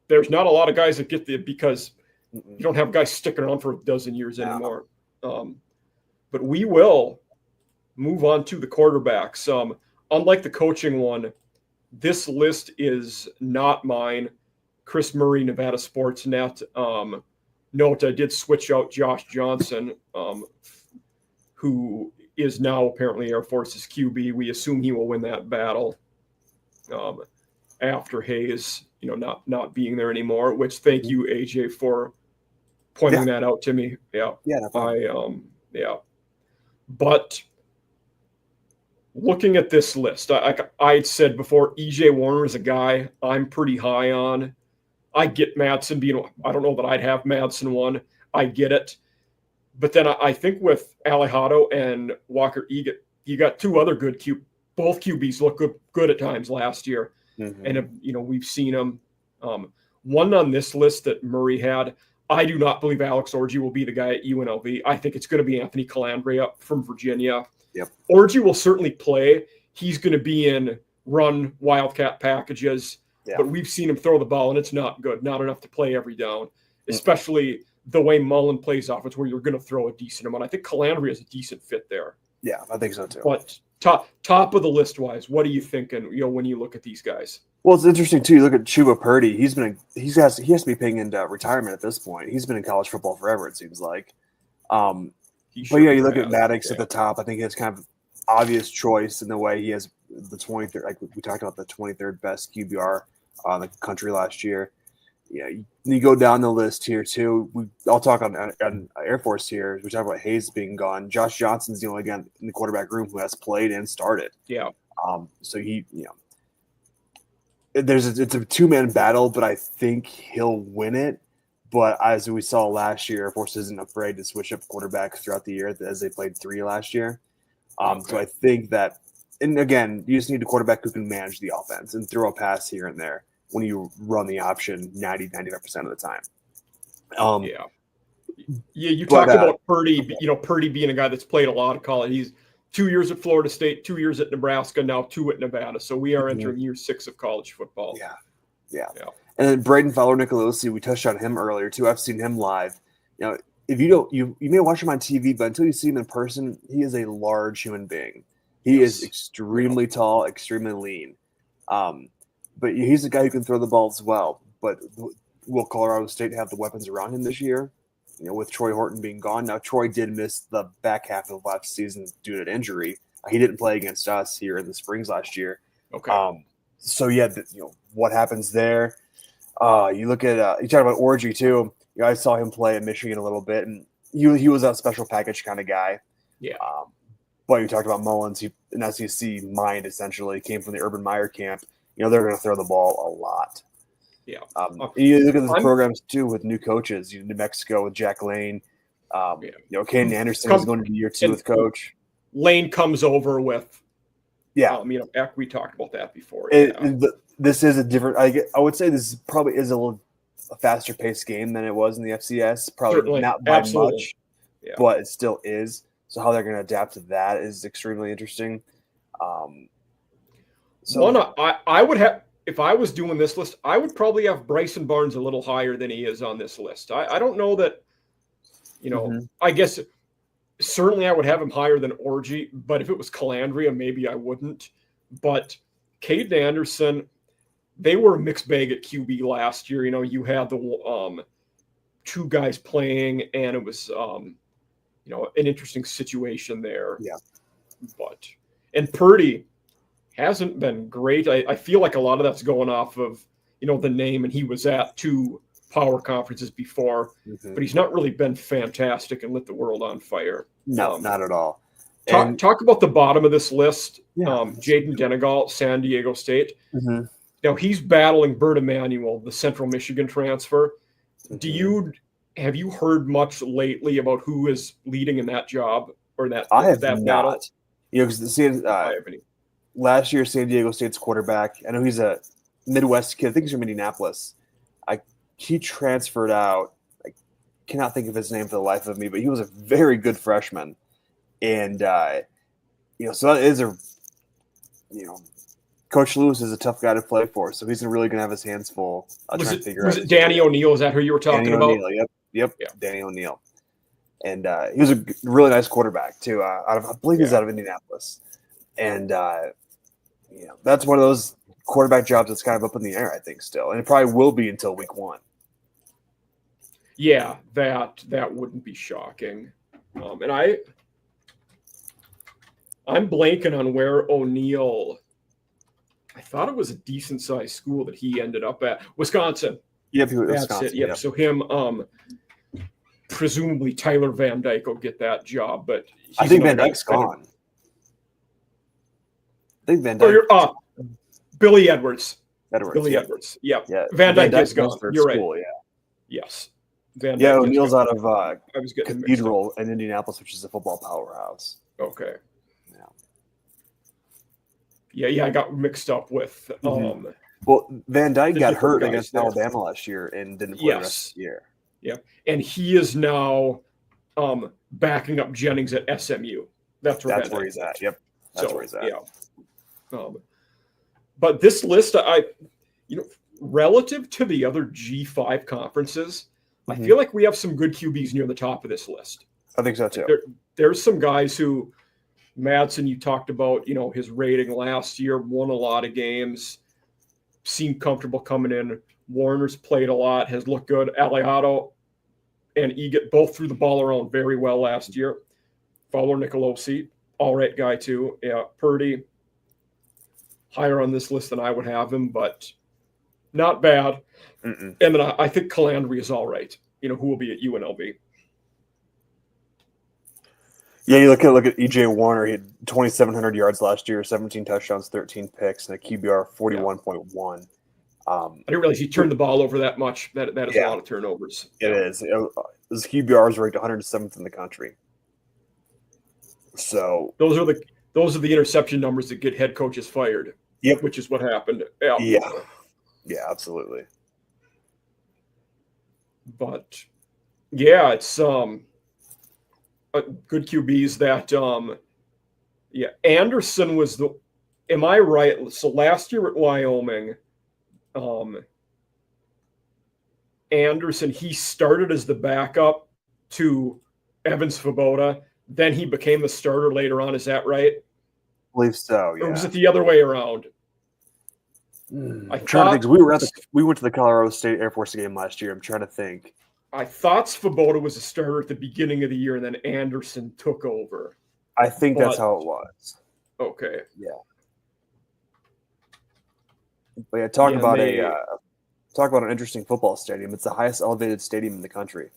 There's not a lot of guys that get because you don't have guys sticking around for a dozen years anymore. But we will move on to the quarterbacks. Unlike the coaching one, this list is not mine. Chris Murray, Nevada Sportsnet. Note I did switch out Josh Johnson, who is now apparently Air Force's QB. We assume he will win that battle after Hayes, not being there anymore. Which thank you, AJ, for pointing that out to me. Yeah, no But looking at this list, I said before, EJ Warner is a guy I'm pretty high on. I get Madsen being, I don't know that I'd have Madsen one. I get it. But then I think with Alejado and Walker Egan, you got 2 other good both QBs look good at times last year. And, we've seen them. One on this list that Murray had, I do not believe Alex Orji will be the guy at UNLV. I think it's going to be Anthony Calandria from Virginia. Yep. Orji will certainly play. He's going to be in run Wildcat packages. Yeah. But we've seen him throw the ball, and it's not good, not enough to play every down, especially the way Mullen plays offense where you're going to throw a decent amount. I think Calandria is a decent fit there. Yeah, I think so too. But top of the list-wise, what are you thinking, when you look at these guys? Well, it's interesting, too. You look at Chuba Purdy. He has to be paying into retirement at this point. He's been in college football forever, it seems like. But, you look at Maddox at the top. I think it's kind of obvious choice in the way he has the 23rd, like we talked about, the 23rd best QBR in the country last year. Yeah, you go down the list here too. I'll talk on Air Force here. We talk about Hayes being gone. Josh Johnson's the only guy in the quarterback room who has played and started. Yeah. So it's a two-man battle, but I think he'll win it. But as we saw last year, Air Force isn't afraid to switch up quarterbacks throughout the year as they played 3 last year. So I think that, and again, you just need a quarterback who can manage the offense and throw a pass here and there when you run the option 90-95% of the time. You talked about Purdy, Purdy being a guy that's played a lot of college. He's 2 years at Florida State, 2 years at Nebraska, now 2 at Nevada. So we are entering year 6 of college football. Yeah. And then Braden Fowler-Nicolosi, we touched on him earlier too. I've seen him live. If you don't, you may watch him on TV, but until you see him in person, he is a large human being. He is extremely tall, extremely lean. But he's a guy who can throw the ball as well. But will Colorado State have the weapons around him this year? With Troy Horton being gone. Now, Troy did miss the back half of last season due to an injury. He didn't play against us here in the Springs last year. Okay. What happens there? You look at you talk about Orgy too. I saw him play at Michigan a little bit, and he was a special package kind of guy. Yeah. But you talked about Mullins, an SEC mind essentially, came from the Urban Meyer camp. They're going to throw the ball a lot. Yeah. You look at the programs too with new coaches. New Mexico with Jack Lane. Caden Anderson is going to year 2 with coach. Lane comes over with. Yeah. We talked about that before. This is a different. I would say this probably is a faster paced game than it was in the FCS. Probably Certainly. not by much, but it still is. So how they're going to adapt to that is extremely interesting. I would have, if I was doing this list, I would probably have Bryson Barnes a little higher than he is on this list. I don't know that, I guess certainly I would have him higher than Orgy, but if it was Calandria, maybe I wouldn't. But Caden Anderson, they were a mixed bag at QB last year. You had the 2 guys playing, and it was, an interesting situation there. Yeah. And Purdy hasn't been great. I feel like a lot of that's going off of, the name, and he was at 2 power conferences before, but he's not really been fantastic and lit the world on fire. No, not at all. Talk about the bottom of this list. Jaden Denegal, San Diego State. Now he's battling Bert Emanuel, the Central Michigan transfer. Have you heard much lately about who is leading in that job or that? I have that not. Because last year San Diego State's quarterback, I know he's a Midwest kid. I think he's from Indianapolis. He transferred out. I cannot think of his name for the life of me, but he was a very good freshman. And, so that is Coach Lewis is a tough guy to play for, so he's really going to have his hands full. Was it Danny O'Neill? Is that who you were talking about? Yep. Danny O'Neill. And he was a really nice quarterback, too. I believe he's out of Indianapolis. And, that's one of those quarterback jobs that's kind of up in the air, I think, still. And it probably will be until week 1. Yeah, that wouldn't be shocking. And I'm blanking on where O'Neill – I thought it was a decent-sized school that he ended up at. Wisconsin. Yep, he was Wisconsin. Yep. So him, presumably Tyler Van Dyke will get that job, but I think Van Dyke's gone. I think Van Dyke. Billy Edwards. Edwards. Yep. Yeah. Van Dyke is gone. You're right. School, yeah. Yes. O'Neill's out of Cathedral in Indianapolis, which is a football powerhouse. Okay. Yeah, I got mixed up with. Well, Van Dyke got hurt against Alabama last year and didn't play the rest of the year. Yeah, and he is now backing up Jennings at SMU. That's where he's at. Yep, that's where he's at. Yeah. But this list, relative to the other G5 conferences, I feel like we have some good QBs near the top of this list. I think so too. There's some guys who. Madsen, you talked about, his rating last year, won a lot of games, seemed comfortable coming in. Warner's played a lot, has looked good. Aliato and Eget both threw the ball around very well last year. Fowler-Nicolosi, all right guy too. Yeah, Purdy, higher on this list than I would have him, but, not bad. Mm-mm. And then I think Calandry is all right. Who will be at UNLV. Yeah, you look at EJ Warner. He had 2,700 yards last year, 17 touchdowns, 13 picks, and a QBR 41.1. I didn't realize he turned the ball over that much. That is a lot of turnovers. It is. His QBR is ranked 107th in the country. So those are the interception numbers that get head coaches fired. Yep. Which is what happened. Yeah, absolutely. But yeah, it's good QBs that Anderson was am I right? So last year at Wyoming, Anderson, he started as the backup to Evans Svoboda. Then he became the starter later on. Is that right? I believe so, yeah. Or was it the other way around? I'm trying to think. We went to the Colorado State Air Force game last year. I'm trying to think. I thought Svoboda was a starter at the beginning of the year, and then Anderson took over. I think that's how it was. Okay. Yeah. But yeah, talk about an interesting football stadium. It's the highest elevated stadium in the country.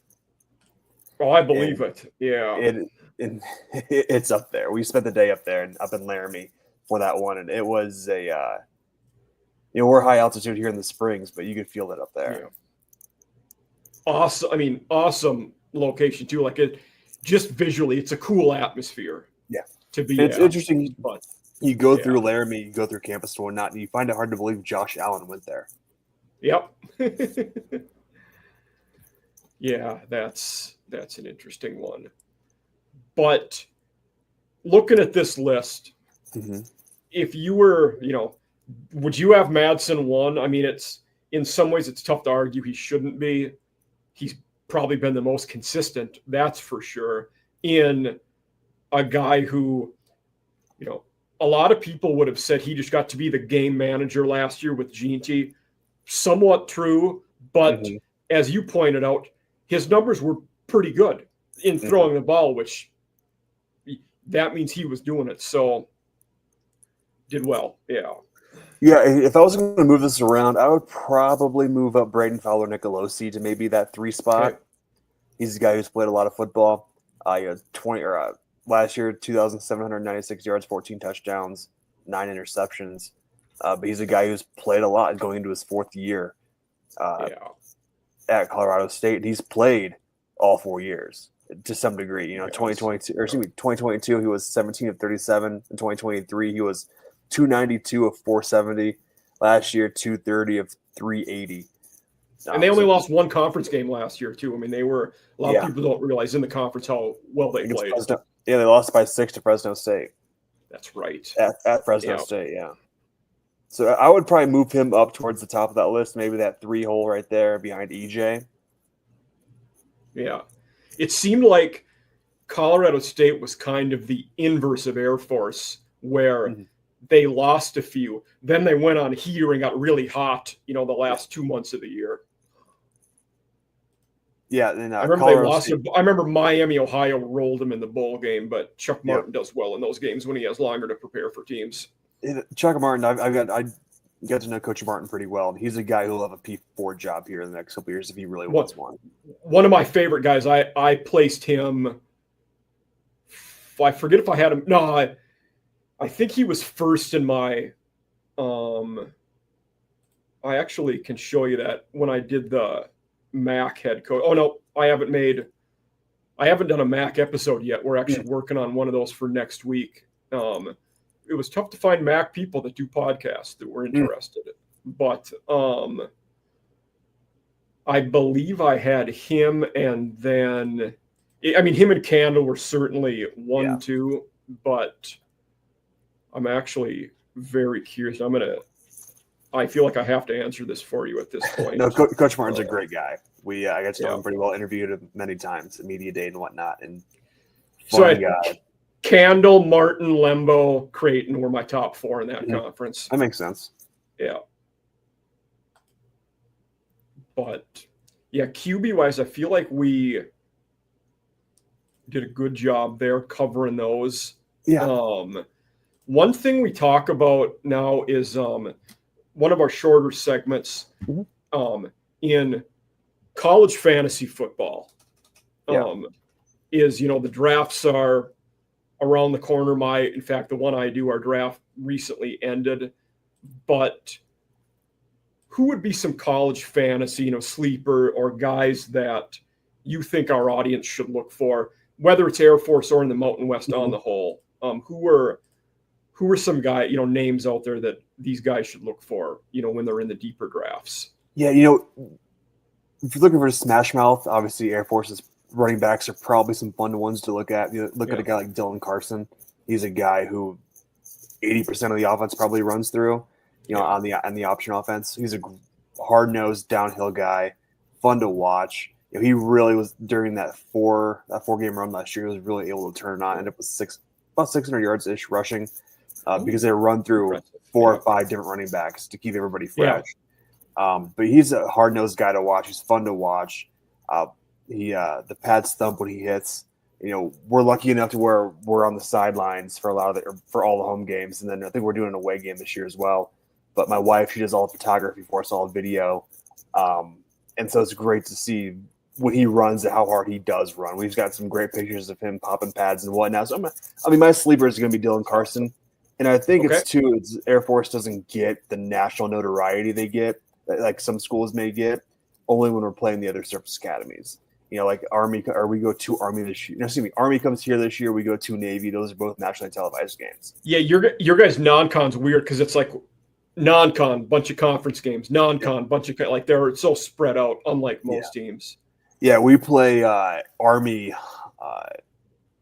Oh, I believe it. Yeah. It's up there. We spent the day up there and up in Laramie for that one, and it was we're high altitude here in the Springs, but you could feel it up there. Yeah. Awesome. I mean, awesome location too. Like just visually, it's a cool atmosphere. Yeah. It's interesting. But you go through Laramie, you go through campus and whatnot, and you find it hard to believe Josh Allen went there. Yep. Yeah, that's an interesting one. But looking at this list, if you were, would you have Madsen 1? I mean, it's in some ways it's tough to argue he shouldn't be. He's probably been the most consistent, that's for sure, in a guy who, a lot of people would have said he just got to be the game manager last year with Ginty. Somewhat true, but as you pointed out, his numbers were pretty good in throwing the ball, which that means he was doing it. So did well. Yeah. Yeah, if I was going to move this around, I would probably move up Braden Fowler-Nicolosi to maybe that 3 spot. Okay. He's a guy who's played a lot of football. Last year, 2,796 yards, 14 touchdowns, 9 interceptions. But he's a guy who's played a lot going into his 4th year at Colorado State. He's played all 4 years to some degree. 2022, he was 17 of 37. In 2023, he was 292 of 470. Last year, 230 of 380. And they only lost one conference game last year, too. I mean, they were – a lot of people don't realize in the conference how well they played. They lost by 6 to Fresno State. That's right. At Fresno State, yeah. So I would probably move him up towards the top of that list, maybe that 3 hole right there behind EJ. Yeah. It seemed like Colorado State was kind of the inverse of Air Force, where they lost a few. Then they went on heater and got really hot, the last 2 months of the year. Yeah, and I remember they lost. I remember Miami, Ohio rolled them in the bowl game, but Chuck Martin does well in those games when he has longer to prepare for teams. Chuck Martin, I got to know Coach Martin pretty well. He's a guy who'll have a P4 job here in the next couple of years if he really wants one. One of my favorite guys, I placed him. I forget if I had him. No, I think he was first in my. I actually can show you that when I did the MAC head coach. Oh no, I haven't done a MAC episode yet. We're actually working on one of those for next week. It was tough to find MAC people that do podcasts that were interested. But I believe I had him, and then him and Candle were certainly 1, 2, but I'm actually very curious. I feel like I have to answer this for you at this point. No, Coach Martin's a great guy. I got to know him pretty well. Interviewed him many times at media day and whatnot. And fun guy. Candle, Martin, Lembo, Creighton were my top 4 in that conference. That makes sense. Yeah. But QB wise, I feel like we did a good job there covering those. Yeah. One thing we talk about now is one of our shorter segments in college fantasy football. Is, the drafts are around the corner. In fact, the one I do, our draft recently ended. But who would be some college fantasy, sleeper or guys that you think our audience should look for, whether it's Air Force or in the Mountain West on the whole? Who are some names out there that these guys should look for, when they're in the deeper drafts? Yeah, if you're looking for a smash mouth, obviously Air Force's running backs are probably some fun ones to look at. Look at a guy like Dylan Carson. He's a guy who 80% of the offense probably runs through, on the option offense. He's a hard-nosed downhill guy, fun to watch. He really was, during that four-game run last year, he was really able to turn it on. Ended up with about 600 yards-ish rushing because they run through 4 or 5 different running backs to keep everybody fresh. But he's a hard-nosed guy to watch. He's fun to watch. The pads thump when he hits. We're lucky enough to where we're on the sidelines for all the home games, and then I think we're doing an away game this year as well. But my wife, she does all the photography for us, all the video, and so it's great to see when he runs and how hard he does run. We've got some great pictures of him popping pads and whatnot. So my sleeper is going to be Dylan Carson, and I think it's Air Force doesn't get the national notoriety they get, like some schools may get, only when we're playing the other service academies. Like Army, or we go to Army this year. No, excuse me, Army comes here this year. We go to Navy. Those are both nationally televised games. Yeah, your guys' non-con's weird because it's like non-con, bunch of conference games, non-con, bunch of like they're so spread out, unlike most teams. Yeah, we play Army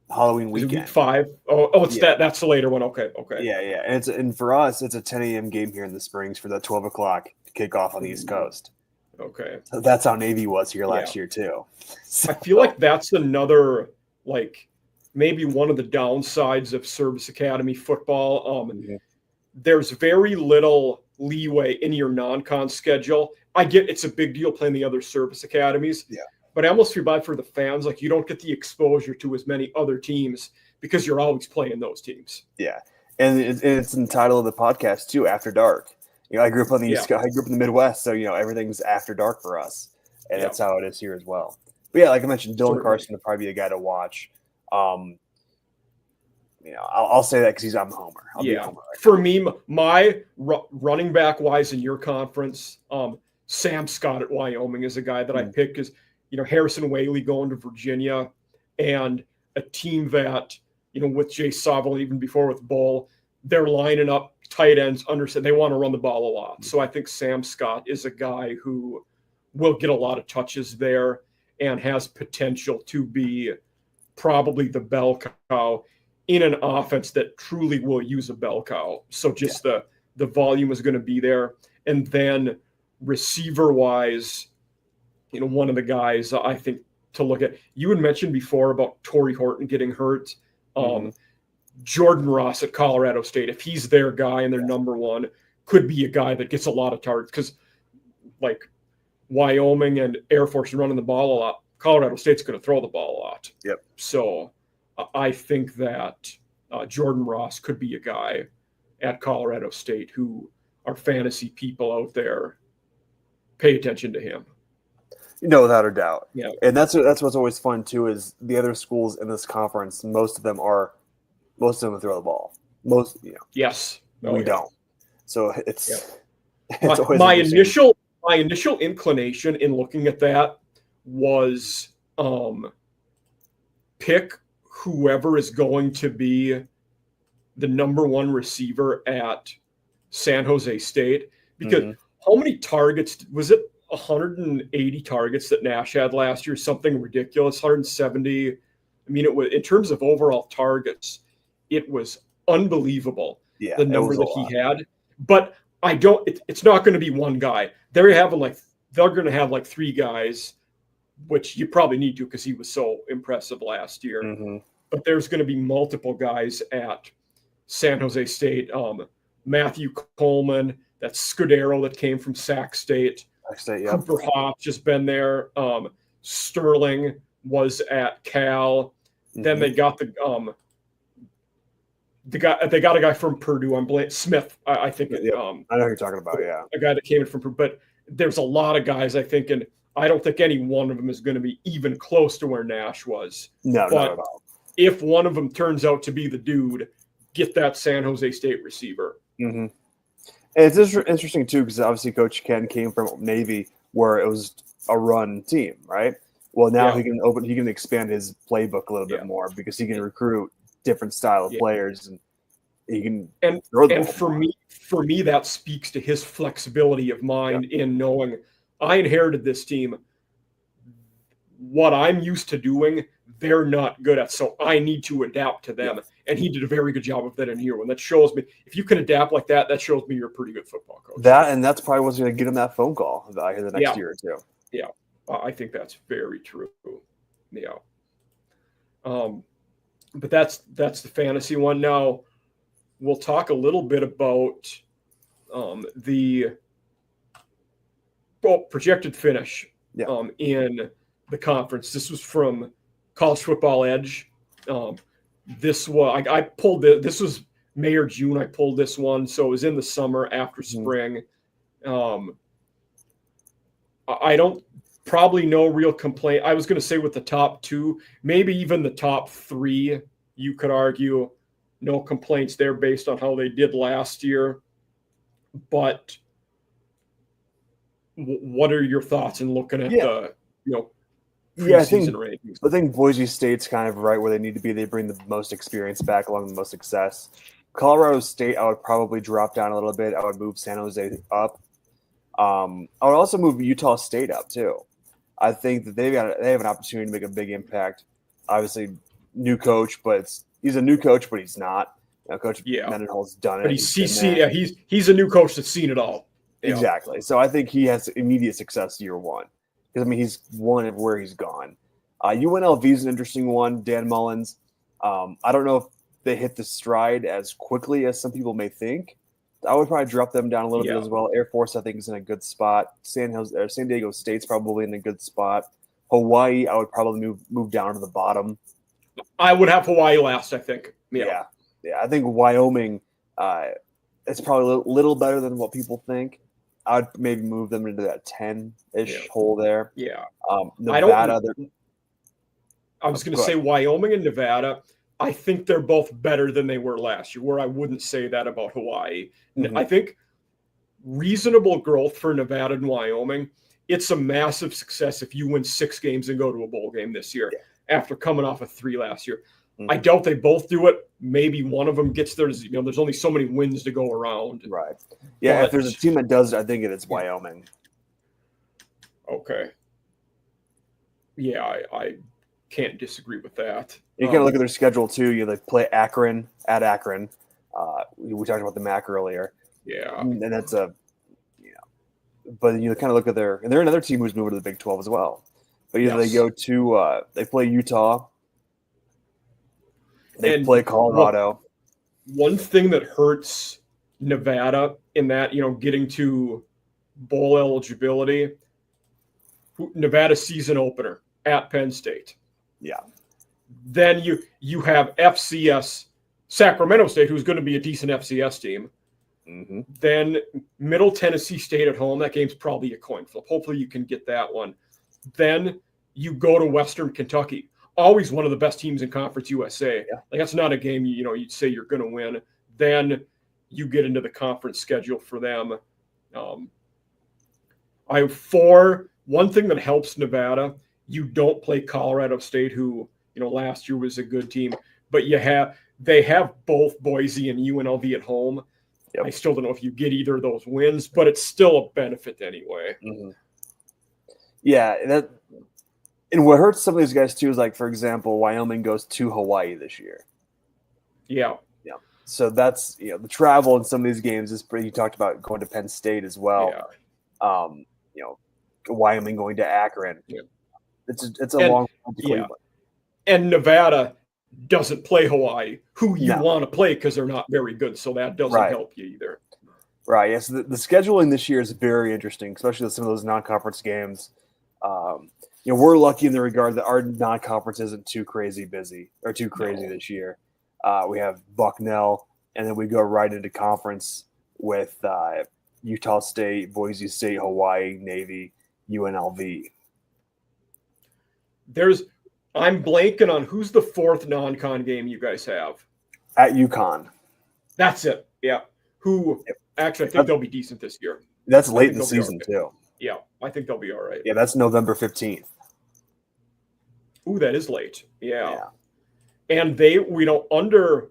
Halloween weekend. Week 5. Oh, it's that's the later one. Okay. Yeah, and for us, it's a 10 a.m. game here in the Springs for that 12 o'clock kickoff on the East Coast. Okay. So that's how Navy was here last year too. So, I feel like that's another, like, maybe one of the downsides of service academy football. There's very little leeway in your non-con schedule. I get it's a big deal playing the other service academies. Yeah. But I almost feel bad for the fans. Like, you don't get the exposure to as many other teams because you're always playing those teams. Yeah. And it's in the title of the podcast too, After Dark. I grew up on the East Coast. I grew up in the Midwest, so everything's after dark for us, and that's how it is here as well. But yeah, like I mentioned, Dylan Carson would probably be a guy to watch. I'll say that because I'm a homer. I'll be a homer. For me, my running back wise in your conference, Sam Scott at Wyoming is a guy that I pick because Harrison Whaley going to Virginia, and a team that with Jay Sovell, even before with Bull, they're lining up tight ends they want to run the ball a lot. So I think Sam Scott is a guy who will get a lot of touches there and has potential to be probably the bell cow in an offense that truly will use a bell cow. So just the volume is going to be there. And then receiver wise, one of the guys I think to look at, you had mentioned before about Torrey Horton getting hurt. Jordan Ross at Colorado State, if he's their guy and their number one, could be a guy that gets a lot of targets because, like, Wyoming and Air Force are running the ball a lot. Colorado State's going to throw the ball a lot. Yep. So I think that Jordan Ross could be a guy at Colorado State who our fantasy people out there pay attention to him. Without a doubt. Yeah. And that's what's always fun too is the other schools in this conference. Most of them throw the ball. Yes. We don't. So it's always my initial inclination in looking at that was pick whoever is going to be the number one receiver at San Jose State, because how many targets was it? 180 targets that Nash had last year, something ridiculous. 170. I mean, it was, in terms of overall targets, it was unbelievable. Yeah, the number that he had. But it's not going to be one guy. They're going to have like 3 guys, which you probably need to because he was so impressive last year. But there's going to be multiple guys at San Jose State. Matthew Coleman, that's Scudero that came from Sac State. Cooper Hoff just been there. Sterling was at Cal. Then they got they got a guy from Purdue. Smith. I think. Yeah, I know who you're talking about. Yeah, a guy that came in from Purdue. But there's a lot of guys I think, and I don't think any one of them is going to be even close to where Nash was. No, but not at all. If one of them turns out to be the dude, get that San Jose State receiver. Mm-hmm. And it's interesting too, because obviously Coach Ken came from Navy, where it was a run team, right? Well, now he can expand his playbook a little bit more because he can recruit different style of players, and he can. And for me, that speaks to his flexibility of mind in knowing I inherited this team. What I'm used to doing, they're not good at, so I need to adapt to them. And he did a very good job of that in here. When that shows me, if you can adapt like that, that shows me you're a pretty good football coach. That's probably what's going to get him that phone call the next year or two. Yeah, I think that's very true. Yeah. But that's the fantasy one. Now we'll talk a little bit about the projected finish in the conference. This was from College Football Edge. This was I pulled it. This was May or June. I pulled this one, so it was in the summer after spring. I don't probably no real complaint. I was going to say with the top two, maybe even the top three, you could argue no complaints there based on how they did last year. But what are your thoughts in looking at the preseason rankings? I think Boise State's kind of right where they need to be. They bring the most experience back along with the most success. Colorado State, I would probably drop down a little bit. I would move San Jose up. I would also move Utah State up too. I think that they have an opportunity to make a big impact. Obviously, new coach, but he's a new coach, but he's not. Coach Mendenhall's done it. But he's a new coach that's seen it all. Exactly. So I think he has immediate success year one. Because, he's won where he's gone. UNLV is an interesting one. Dan Mullins. I don't know if they hit the stride as quickly as some people may think. I would probably drop them down a little bit as well. Air Force, I think, is in a good spot. San Diego State's probably in a good spot. Hawaii, I would probably move down to the bottom. I would have Hawaii last, I think. Yeah. I think Wyoming is probably a little better than what people think. I'd maybe move them into that 10-ish hole there. Yeah. Nevada. I was going to say Wyoming and Nevada. I think they're both better than they were last year, where I wouldn't say that about Hawaii. Mm-hmm. I think reasonable growth for Nevada and Wyoming. It's a massive success if you win 6 games and go to a bowl game this year after coming off of 3 last year. Mm-hmm. I doubt they both do it. Maybe one of them gets there. There's only so many wins to go around. Right. Yeah, if there's a team that does it, I think it's Wyoming. Okay. Yeah, I can't disagree with that. You kind of look at their schedule too. They play Akron at Akron. We talked about the MAC earlier. Yeah, and that's But you kind of look at and they're another team who's moving to the Big 12 as well. But they go to they play Utah. They play Colorado. One thing that hurts Nevada in that getting to bowl eligibility, Nevada season opener at Penn State. Yeah. Then you have FCS Sacramento State, who's going to be a decent FCS team. Mm-hmm. Then Middle Tennessee State at home. That game's probably a coin flip. Hopefully you can get that one. Then you go to Western Kentucky. Always one of the best teams in Conference USA. Yeah. Like that's not a game you'd say you're going to win. Then you get into the conference schedule for them. One thing that helps Nevada, you don't play Colorado State, who last year was a good team, but they have both Boise and UNLV at home. Yep. I still don't know if you get either of those wins, but it's still a benefit anyway. Mm-hmm. Yeah, and what hurts some of these guys too is, like, for example, Wyoming goes to Hawaii this year. Yeah. So that's the travel in some of these games is pretty. You talked about going to Penn State as well. Yeah. Wyoming going to Akron. Yeah. It's a long road to Cleveland. And Nevada doesn't play Hawaii, who you want to play because they're not very good. So that doesn't help you either. Right. Yes. Yeah, so the scheduling this year is very interesting, especially with some of those non-conference games. We're lucky in the regard that our non-conference isn't too crazy busy or too crazy this year. We have Bucknell, and then we go right into conference with Utah State, Boise State, Hawaii, Navy, UNLV. I'm blanking on who's the fourth non-con game you guys have. At UConn. That's it. Yeah. Actually, I think they'll be decent this year. That's late in the season, too. Yeah, I think they'll be all right. Yeah, that's November 15th. Ooh, that is late. Yeah. And they, under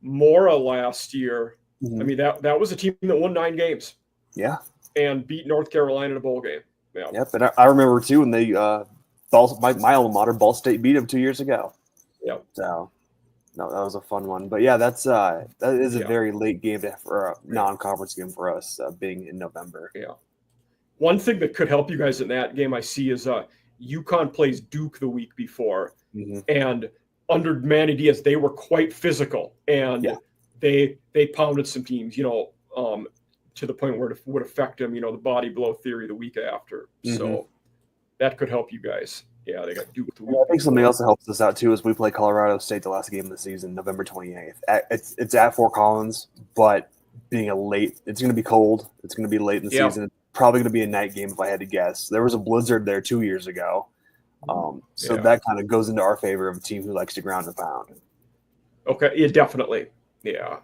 Mora last year, I mean, that was a team that won 9 games. Yeah. And beat North Carolina in a bowl game. Yeah. Yep, and I remember, too, when they my alma mater, Ball State, beat them 2 years ago. Yep. So, no, that was a fun one. But, yeah, that is a very late game for a non-conference game for us, being in November. Yeah. One thing that could help you guys in that game I see is UConn plays Duke the week before. And under Manny Diaz, they were quite physical. And they pounded some teams, to the point where it would affect them, the body blow theory the week after. So that could help you guys. Yeah, they got Duke the week. I think something else that helps us out, too, is we play Colorado State the last game of the season, November 28th. It's at Fort Collins, but being it's going to be cold. It's going to be late in the season. It's probably going to be a night game if I had to guess. There was a blizzard there 2 years ago. So that kind of goes into our favor of a team who likes to ground and pound. Okay, yeah, definitely. Yeah.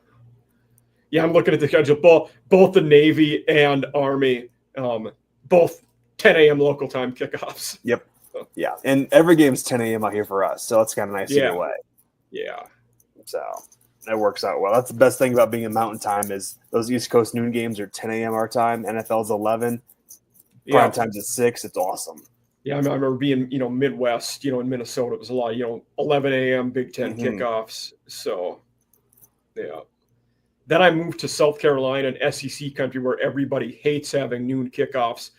Yeah, I'm looking at the schedule. Both the Navy and Army, both 10 a.m. local time kickoffs. Yep. Yeah, and every game's 10 a.m. out here for us, so it's kind of nice either way. Yeah. So that works out well. That's the best thing about being in Mountain Time is those East Coast noon games are 10 a.m. our time. NFL's 11. Prime time's at 6. It's awesome. Yeah, I remember being, Midwest, in Minnesota, it was a lot of, 11 a.m. Big Ten kickoffs. So, yeah. Then I moved to South Carolina and SEC country where everybody hates having noon kickoffs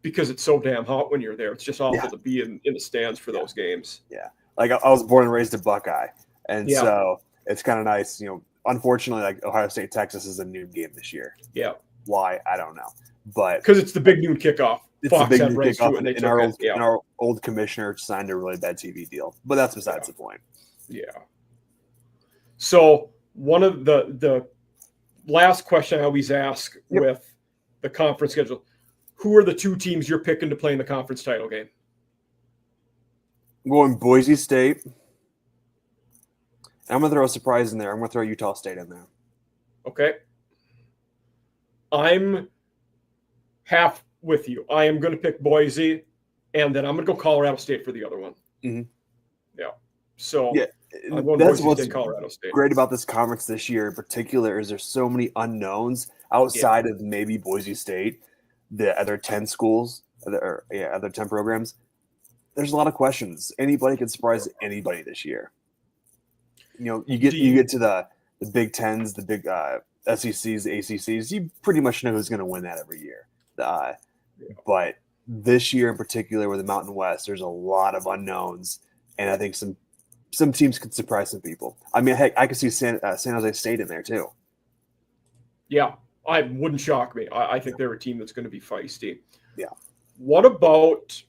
because it's so damn hot when you're there. It's just awful to be in the stands for those games. Yeah. Like I was born and raised a Buckeye. And so it's kind of nice, unfortunately, like Ohio State, Texas is a noon game this year. Yeah. Why? I don't know. But because it's the big noon kickoff. It's the big noon kickoff, and our old commissioner signed a really bad TV deal. But that's besides the point. Yeah. So one of the last question I always ask with the conference schedule, who are the 2 teams you're picking to play in the conference title game? I'm going Boise State. I'm going to throw a surprise in there. I'm going to throw Utah State in there. Okay. I'm half with you. I am going to pick Boise, and then I'm going to go Colorado State for the other one. Yeah. So I'm going that's Boise what's State, Colorado State. Great about this conference this year in particular is there's so many unknowns outside of maybe Boise State, the other 10 schools, other 10 programs. There's a lot of questions. Anybody can surprise anybody this year. You get to the Big Tens, the big SECs, the ACCs. You pretty much know who's going to win that every year. But this year in particular with the Mountain West, there's a lot of unknowns, and I think some teams could surprise some people. I mean, heck, I could see San Jose State in there too. Yeah, I wouldn't shock me. I think they're a team that's going to be feisty. Yeah. What about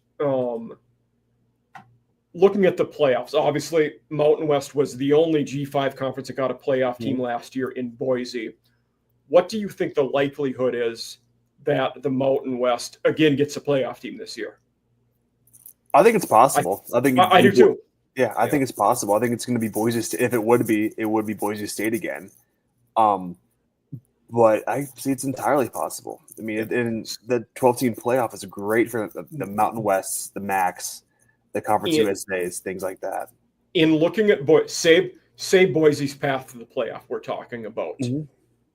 looking at the playoffs? Obviously, Mountain West was the only G5 conference that got a playoff team last year in Boise. What do you think the likelihood is that the Mountain West again gets a playoff team this year? I think it's possible. I do too. Yeah, I think it's possible. I think it's going to be Boise State. If it would be Boise State again. But I see it's entirely possible. I mean, the 12-team playoff is great for the Mountain West, the MACs, the Conference USAs, things like that. In looking at say Boise's path to the playoff, we're talking about,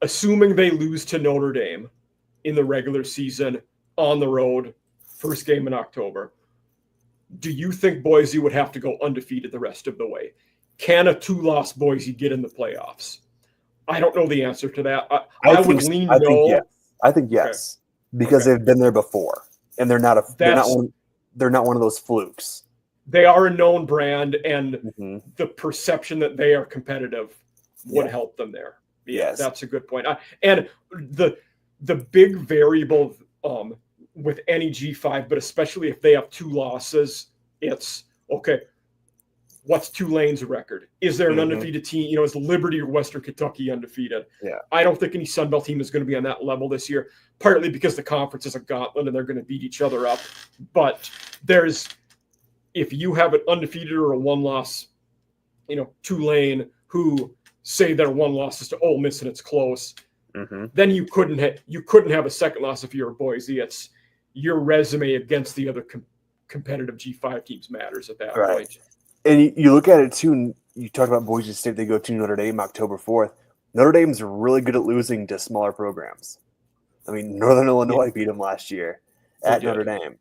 assuming they lose to Notre Dame in the regular season on the road, first game in October, do you think Boise would have to go undefeated the rest of the way? Can a 2-loss Boise get in the playoffs? I don't know the answer to that. I would lean no. I think yes, because they've been there before, and they're not one of those flukes. They are a known brand, and the perception that they are competitive would help them there. Yeah, that's a good point. And the big variable with any G5, but especially if they have 2 losses, it's okay. what's Tulane's record? Is there an Mhm. undefeated team? Is Liberty or Western Kentucky undefeated? Yeah. I don't think any Sun Belt team is going to be on that level this year, partly because the conference is a gauntlet and they're going to beat each other up. But if you have an undefeated or a one-loss, Tulane, who say their one loss is to Ole Miss and it's close, then you couldn't have a second loss if you're Boise. It's your resume against the other competitive G5 teams matters at that point. And you look at it too, and you talked about Boise State. They go to Notre Dame October 4th. Notre Dame's really good at losing to smaller programs. I mean, Northern Illinois beat them last year at Notre Dame.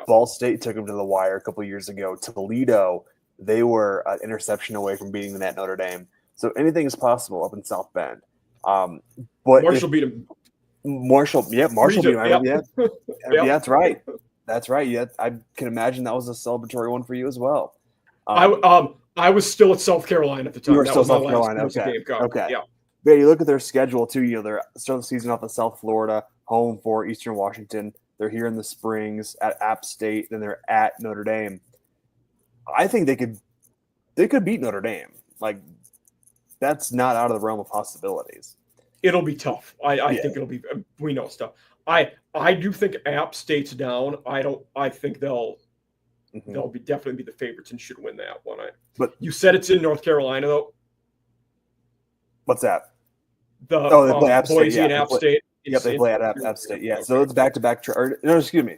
Ball State took them to the wire a couple years ago. Toledo, they were an interception away from beating them at Notre Dame. So anything is possible up in South Bend. But Marshall beat them. Marshall beat him. Yep. Yeah, that's right. That's right. Yeah, I can imagine that was a celebratory one for you as well. I was still at South Carolina at the time. You were still South Carolina. Okay. Yeah. But you look at their schedule too. They're starting the season off in South Florida, home for Eastern Washington. They're here in the Springs at App State, then they're at Notre Dame. I think they could beat Notre Dame. Like, that's not out of the realm of possibilities. It'll be tough. I think it'll be. We know stuff. I do think App State's down. I think they'll definitely be the favorites and should win that one. But you said it's in North Carolina though. What's that? They play App Boise State, and App State. They play at App State. Yeah, okay. So it's back-to-back. Excuse me.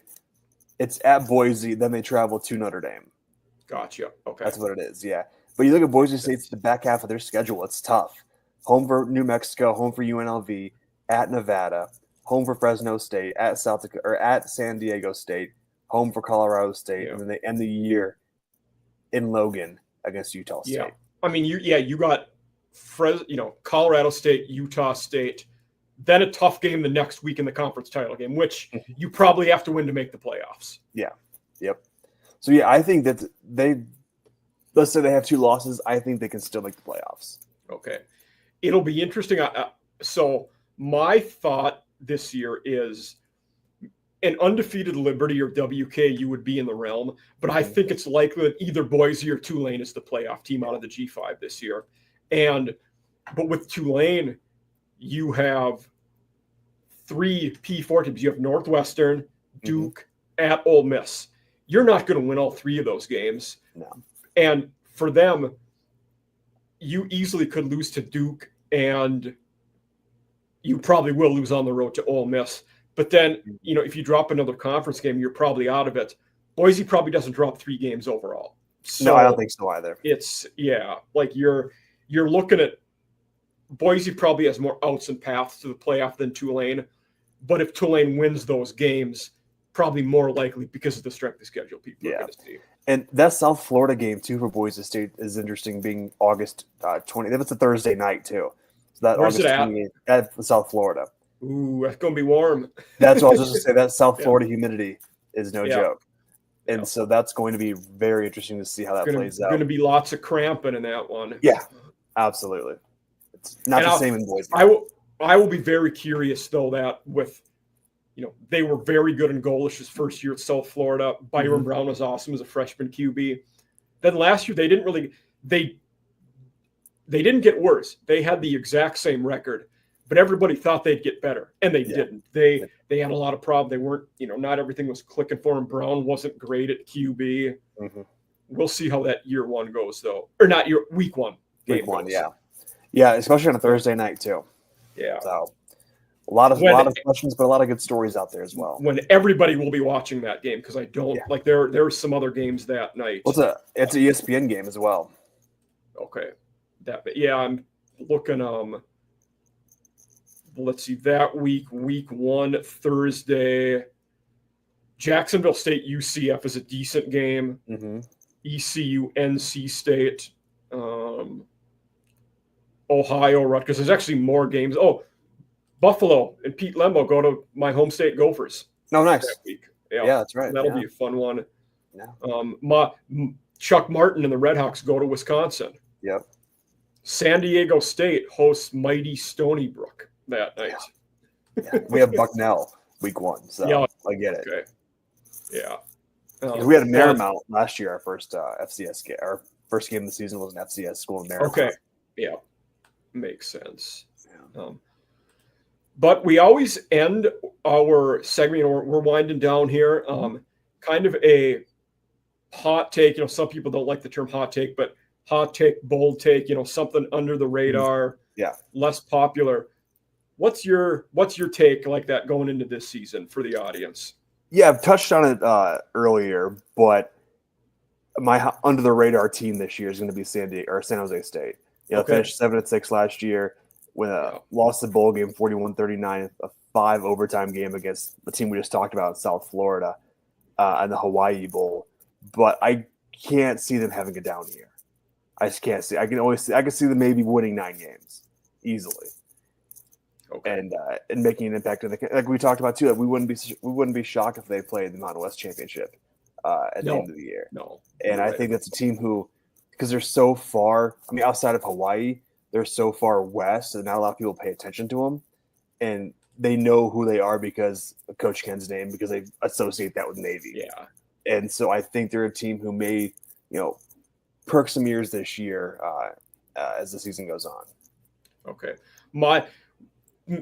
It's at Boise, then they travel to Notre Dame. Gotcha. Okay, that's what it is. Yeah, but you look at Boise State's the back half of their schedule. It's tough. Home for New Mexico, home for UNLV, at Nevada, home for Fresno State, at at San Diego State, home for Colorado State, and then they end the year in Logan against Utah State. Yeah, I mean, you got Colorado State, Utah State, then a tough game the next week in the conference title game, which you probably have to win to make the playoffs. Yeah. Yep. So yeah, I think that let's say they have 2 losses. I think they can still make the playoffs. Okay. It'll be interesting. So my thought this year is an undefeated Liberty or WKU would be in the realm, but I think it's likely that either Boise or Tulane is the playoff team out of the G5 this year. But with Tulane, you have 3 P4 teams. You have Northwestern, Duke, at Ole Miss. You're not going to win all 3 of those games. No. And for them, you easily could lose to Duke, and you probably will lose on the road to Ole Miss. But then, if you drop another conference game, you're probably out of it. Boise probably doesn't drop 3 games overall. So no, I don't think so either. It's like you're looking at Boise probably has more outs and paths to the playoff than Tulane. But if Tulane wins those games, probably more likely because of the strength of schedule people are going to see. And that South Florida game, too, for Boise State is interesting, being August 20th. It's a Thursday night, too. So that Where's August it at South Florida. Ooh, that's going to be warm. That's what I was just going to say. That South Florida humidity is no joke. And so that's going to be very interesting to see how that plays out. Going to be lots of cramping in that one. Yeah, absolutely. It's not the same in Boise. I will be very curious, though, that with they were very good in Golish's first year at South Florida. Byron Brown was awesome as a freshman QB. Then last year, they didn't get worse. They had the exact same record, but everybody thought they'd get better, and they didn't. They had a lot of problems. They weren't, not everything was clicking for him. Brown wasn't great at QB. We'll see how that year 1 goes, though, or not week 1. Week 1, yeah, especially on a Thursday night too. Yeah. So a lot of questions, but a lot of good stories out there as well. When everybody will be watching that game, because I don't like there are some other games that night. It's an ESPN game as well. Okay, I'm looking. Let's see, that week 1 Thursday, Jacksonville State UCF is a decent game. ECU NC State, Ohio Rutgers. There's actually more games. Oh, Buffalo and Pete Lembo go to my home state Gophers. No, nice. That week. Yeah, that's right. That'll be a fun one. Yeah. Chuck Martin and the Redhawks go to Wisconsin. Yep. San Diego State hosts mighty Stony Brook that night. Yeah. We have Bucknell week 1, so I get it. Okay. Yeah. We had Marymount last year, our first FCS game, our first game of the season was an FCS school in Maryland. Okay, yeah, makes sense. Yeah. But we always end our segment. We're winding down here. Kind of a hot take. Some people don't like the term hot take, but hot take, bold take. Something under the radar. Yeah, less popular. What's your take like that going into this season for the audience? Yeah, I've touched on it earlier, but my under the radar team this year is going to be San Jose State. Finished 7-6 last year with lost the bowl game 41-39, a 5 overtime game against the team we just talked about in South Florida, and the Hawaii Bowl. But I can't see them having a down year. I just can't see. I can see them maybe winning 9 games easily. Okay. And making an impact like we talked about too. Like we wouldn't be shocked if they played the Mountain West Championship at the end of the year. No, and I think that's a team who, because they're so far. I mean, outside of Hawaii, they're so far west, and not a lot of people pay attention to them, and they know who they are because of Coach Ken's name, because they associate that with Navy. Yeah, and so I think they're a team who may, perk some ears this year as the season goes on. Okay,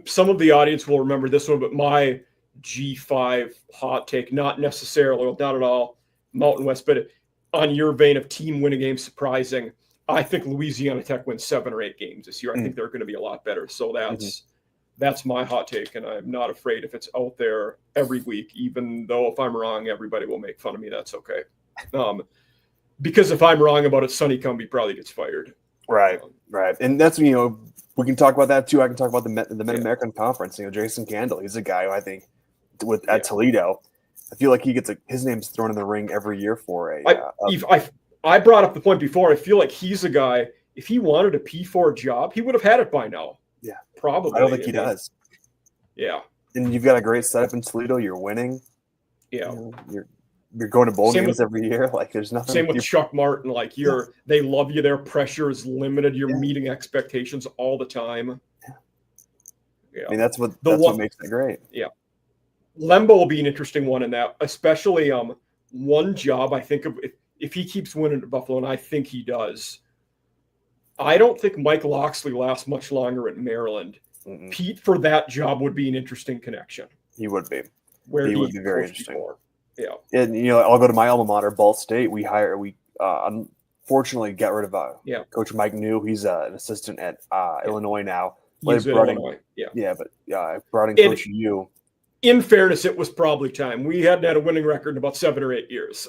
some of the audience will remember this one, but my G5 hot take, not necessarily, not at all Mountain West, but on your vein of team winning games surprising, I think Louisiana Tech wins 7 or 8 games this year. I think they're going to be a lot better. So that's my hot take, and I'm not afraid if it's out there every week, even though if I'm wrong, everybody will make fun of me. That's okay. Because if I'm wrong about it, Sonny Cumbie probably gets fired. Right. And that's, we can talk about that too. I can talk about the Mid-American Conference. Jason Candle, he's a guy who I think at Toledo, I feel like he gets his name's thrown in the ring every year for I brought up the point before. I feel like he's a guy, if he wanted a P4 job, he would have had it by now. Yeah. Probably. I don't think he does. Yeah. And you've got a great setup in Toledo. You're winning. Yeah. You're going to bowl games every year. Like there's nothing. Same with Chuck Martin. Like they love you. Their pressure is limited. You're meeting expectations all the time. Yeah. I mean, that's what makes it great. Yeah. Lembo will be an interesting one in that, especially one job I think of if he keeps winning at Buffalo, and I think he does. I don't think Mike Loxley lasts much longer at Maryland. Mm-mm. Pete for that job would be an interesting connection. He would be. He would be very interesting. Before. Yeah. And I'll go to my alma mater, Ball State. We unfortunately got rid of Coach Mike New. He's an assistant at Illinois now. He's at Illinois. But brought in Coach U. In fairness, it was probably time. We hadn't had a winning record in about 7 or 8 years.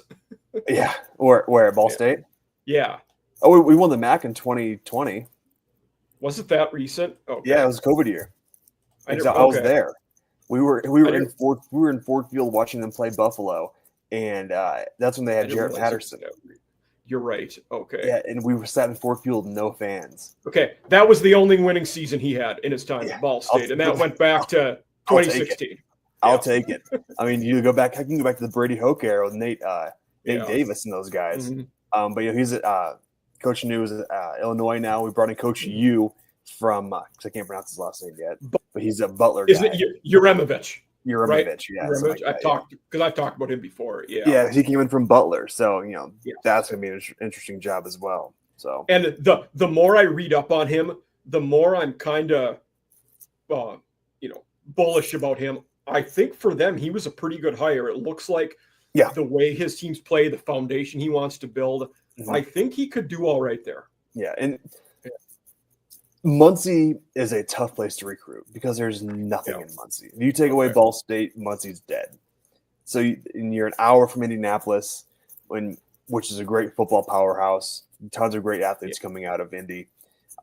Yeah. Where at Ball State? Yeah. Oh, we won the MAC in 2020. Was it that recent? Okay. Yeah, it was COVID year. I was there. We were in Ford Field watching them play Buffalo, and that's when they had Jarrett Patterson. You're right. Okay. Yeah, and we were sat in Ford Field, no fans. Okay, that was the only winning season he had in his time at Ball State, and that went back to 2016. I'll take it. I mean, I can go back to the Brady Hoke era with Nate Davis and those guys. Mm-hmm. But he's at Coach New is at Illinois now. We brought in Coach U from I can't pronounce his last name yet, but he's a Butler guy. Isn't it Uremovich? Right? Yeah. I've talked about him before. Yeah. Yeah, he came in from Butler, so that's gonna be an interesting job as well. So, and the more I read up on him, the more I'm kind of bullish about him. I think for them, he was a pretty good hire. It looks like the way his teams play, the foundation he wants to build, I think he could do all right there. Yeah, and Muncie is a tough place to recruit because there's nothing in Muncie. If you take away Ball State, Muncie's dead. So you're an hour from Indianapolis, which is a great football powerhouse. Tons of great athletes coming out of Indy.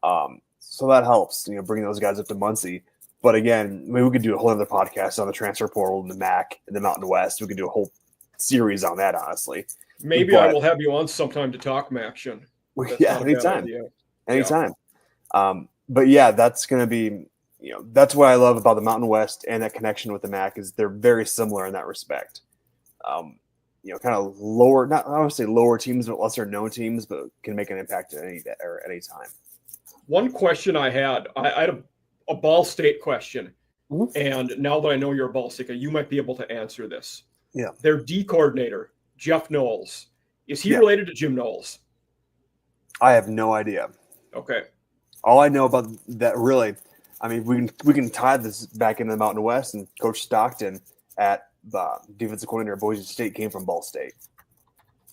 So that helps, bringing those guys up to Muncie. But again, maybe we could do a whole other podcast on the transfer portal and the MAC and the Mountain West. We could do a whole series on that, honestly. Maybe I will have you on sometime to talk MACtion. Anytime. But yeah, that's going to be, that's what I love about the Mountain West and that connection with the MAC is they're very similar in that respect. Kind of lower, not I would say lower teams, but lesser known teams, but can make an impact at any time. One question I had a Ball State question. Mm-hmm. And now that I know you're a Ball State guy, you might be able to answer this. Yeah. Their D coordinator, Jeff Knowles, is he related to Jim Knowles? I have no idea. Okay. All I know about that, really, I mean, we can tie this back into the Mountain West, and Coach Stockton at the defensive coordinator at Boise State came from Ball State.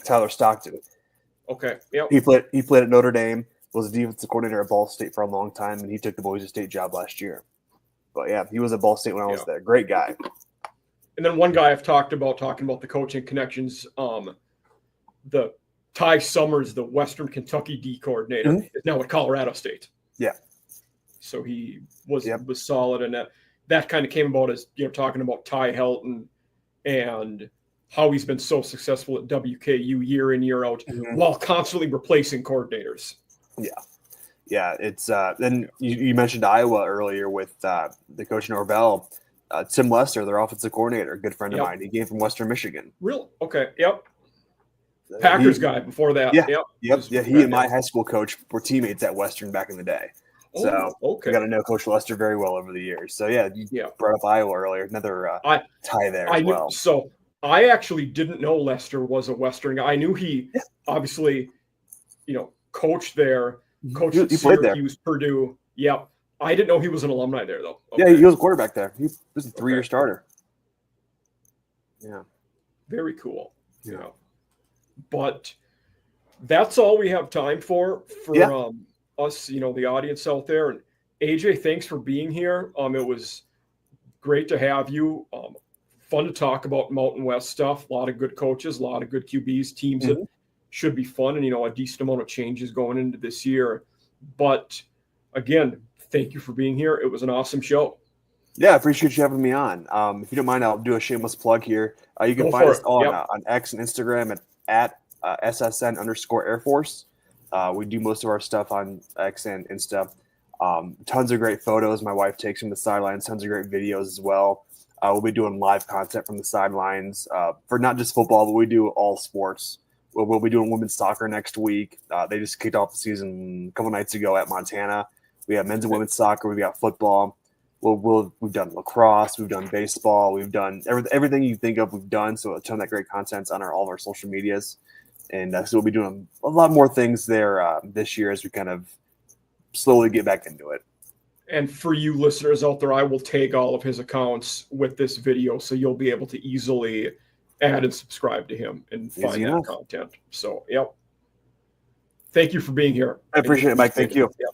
Tyler Stockton. Okay. Yep. He played at Notre Dame, was a defensive coordinator at Ball State for a long time, and he took the Boise State job last year. But yeah, he was at Ball State when I was there. Great guy. And then one guy I've talking about the coaching connections, the Ty Summers, the Western Kentucky D coordinator, is now at Colorado State. Yeah. So he was solid, and that kind of came about as talking about Ty Helton and how he's been so successful at WKU year in, year out, while constantly replacing coordinators. Yeah. It's then you mentioned Iowa earlier with the coach Norvell, Tim Lester, their offensive coordinator, a good friend of mine. He came from Western Michigan. Real? Okay. Yep. Packers guy before that. Yeah. He and my high school coach were teammates at Western back in the day. So I got to know Coach Lester very well over the years. So you brought up Iowa earlier. Another tie there as well. So I actually didn't know Lester was a Western guy. I knew he obviously, coached there, coached at Syracuse, Purdue. Yep. I didn't know he was an alumni there though. Okay. Yeah, he was a quarterback there. He was a 3-year starter. Yeah. Very cool. Yeah. But that's all we have time for us, the audience out there. And AJ, thanks for being here. It was great to have you. Fun to talk about Mountain West stuff. A lot of good coaches, a lot of good QBs, teams that should be fun, and a decent amount of changes going into this year. But again, thank you for being here. It was an awesome show. Yeah, I appreciate you having me on. If you don't mind, I'll do a shameless plug here. You can find us on X and Instagram at SSN_Air Force. We do most of our stuff on X and Insta. Tons of great photos my wife takes from the sidelines, tons of great videos as well. We'll be doing live content from the sidelines for not just football, but we do all sports. We'll be doing women's soccer next week. They just kicked off the season a couple nights ago at Montana. We have men's and women's soccer. We've got football. We've done lacrosse. We've done baseball. We've done everything you think of. We've done. So a ton of that great content's on all of our social medias. And so we'll be doing a lot more things there this year as we kind of slowly get back into it. And for you listeners out there, I will tag all of his accounts with this video, so you'll be able to easily add and subscribe to him and find that content. So, Thank you for being here. I appreciate it, Mike. Thank you. Yep.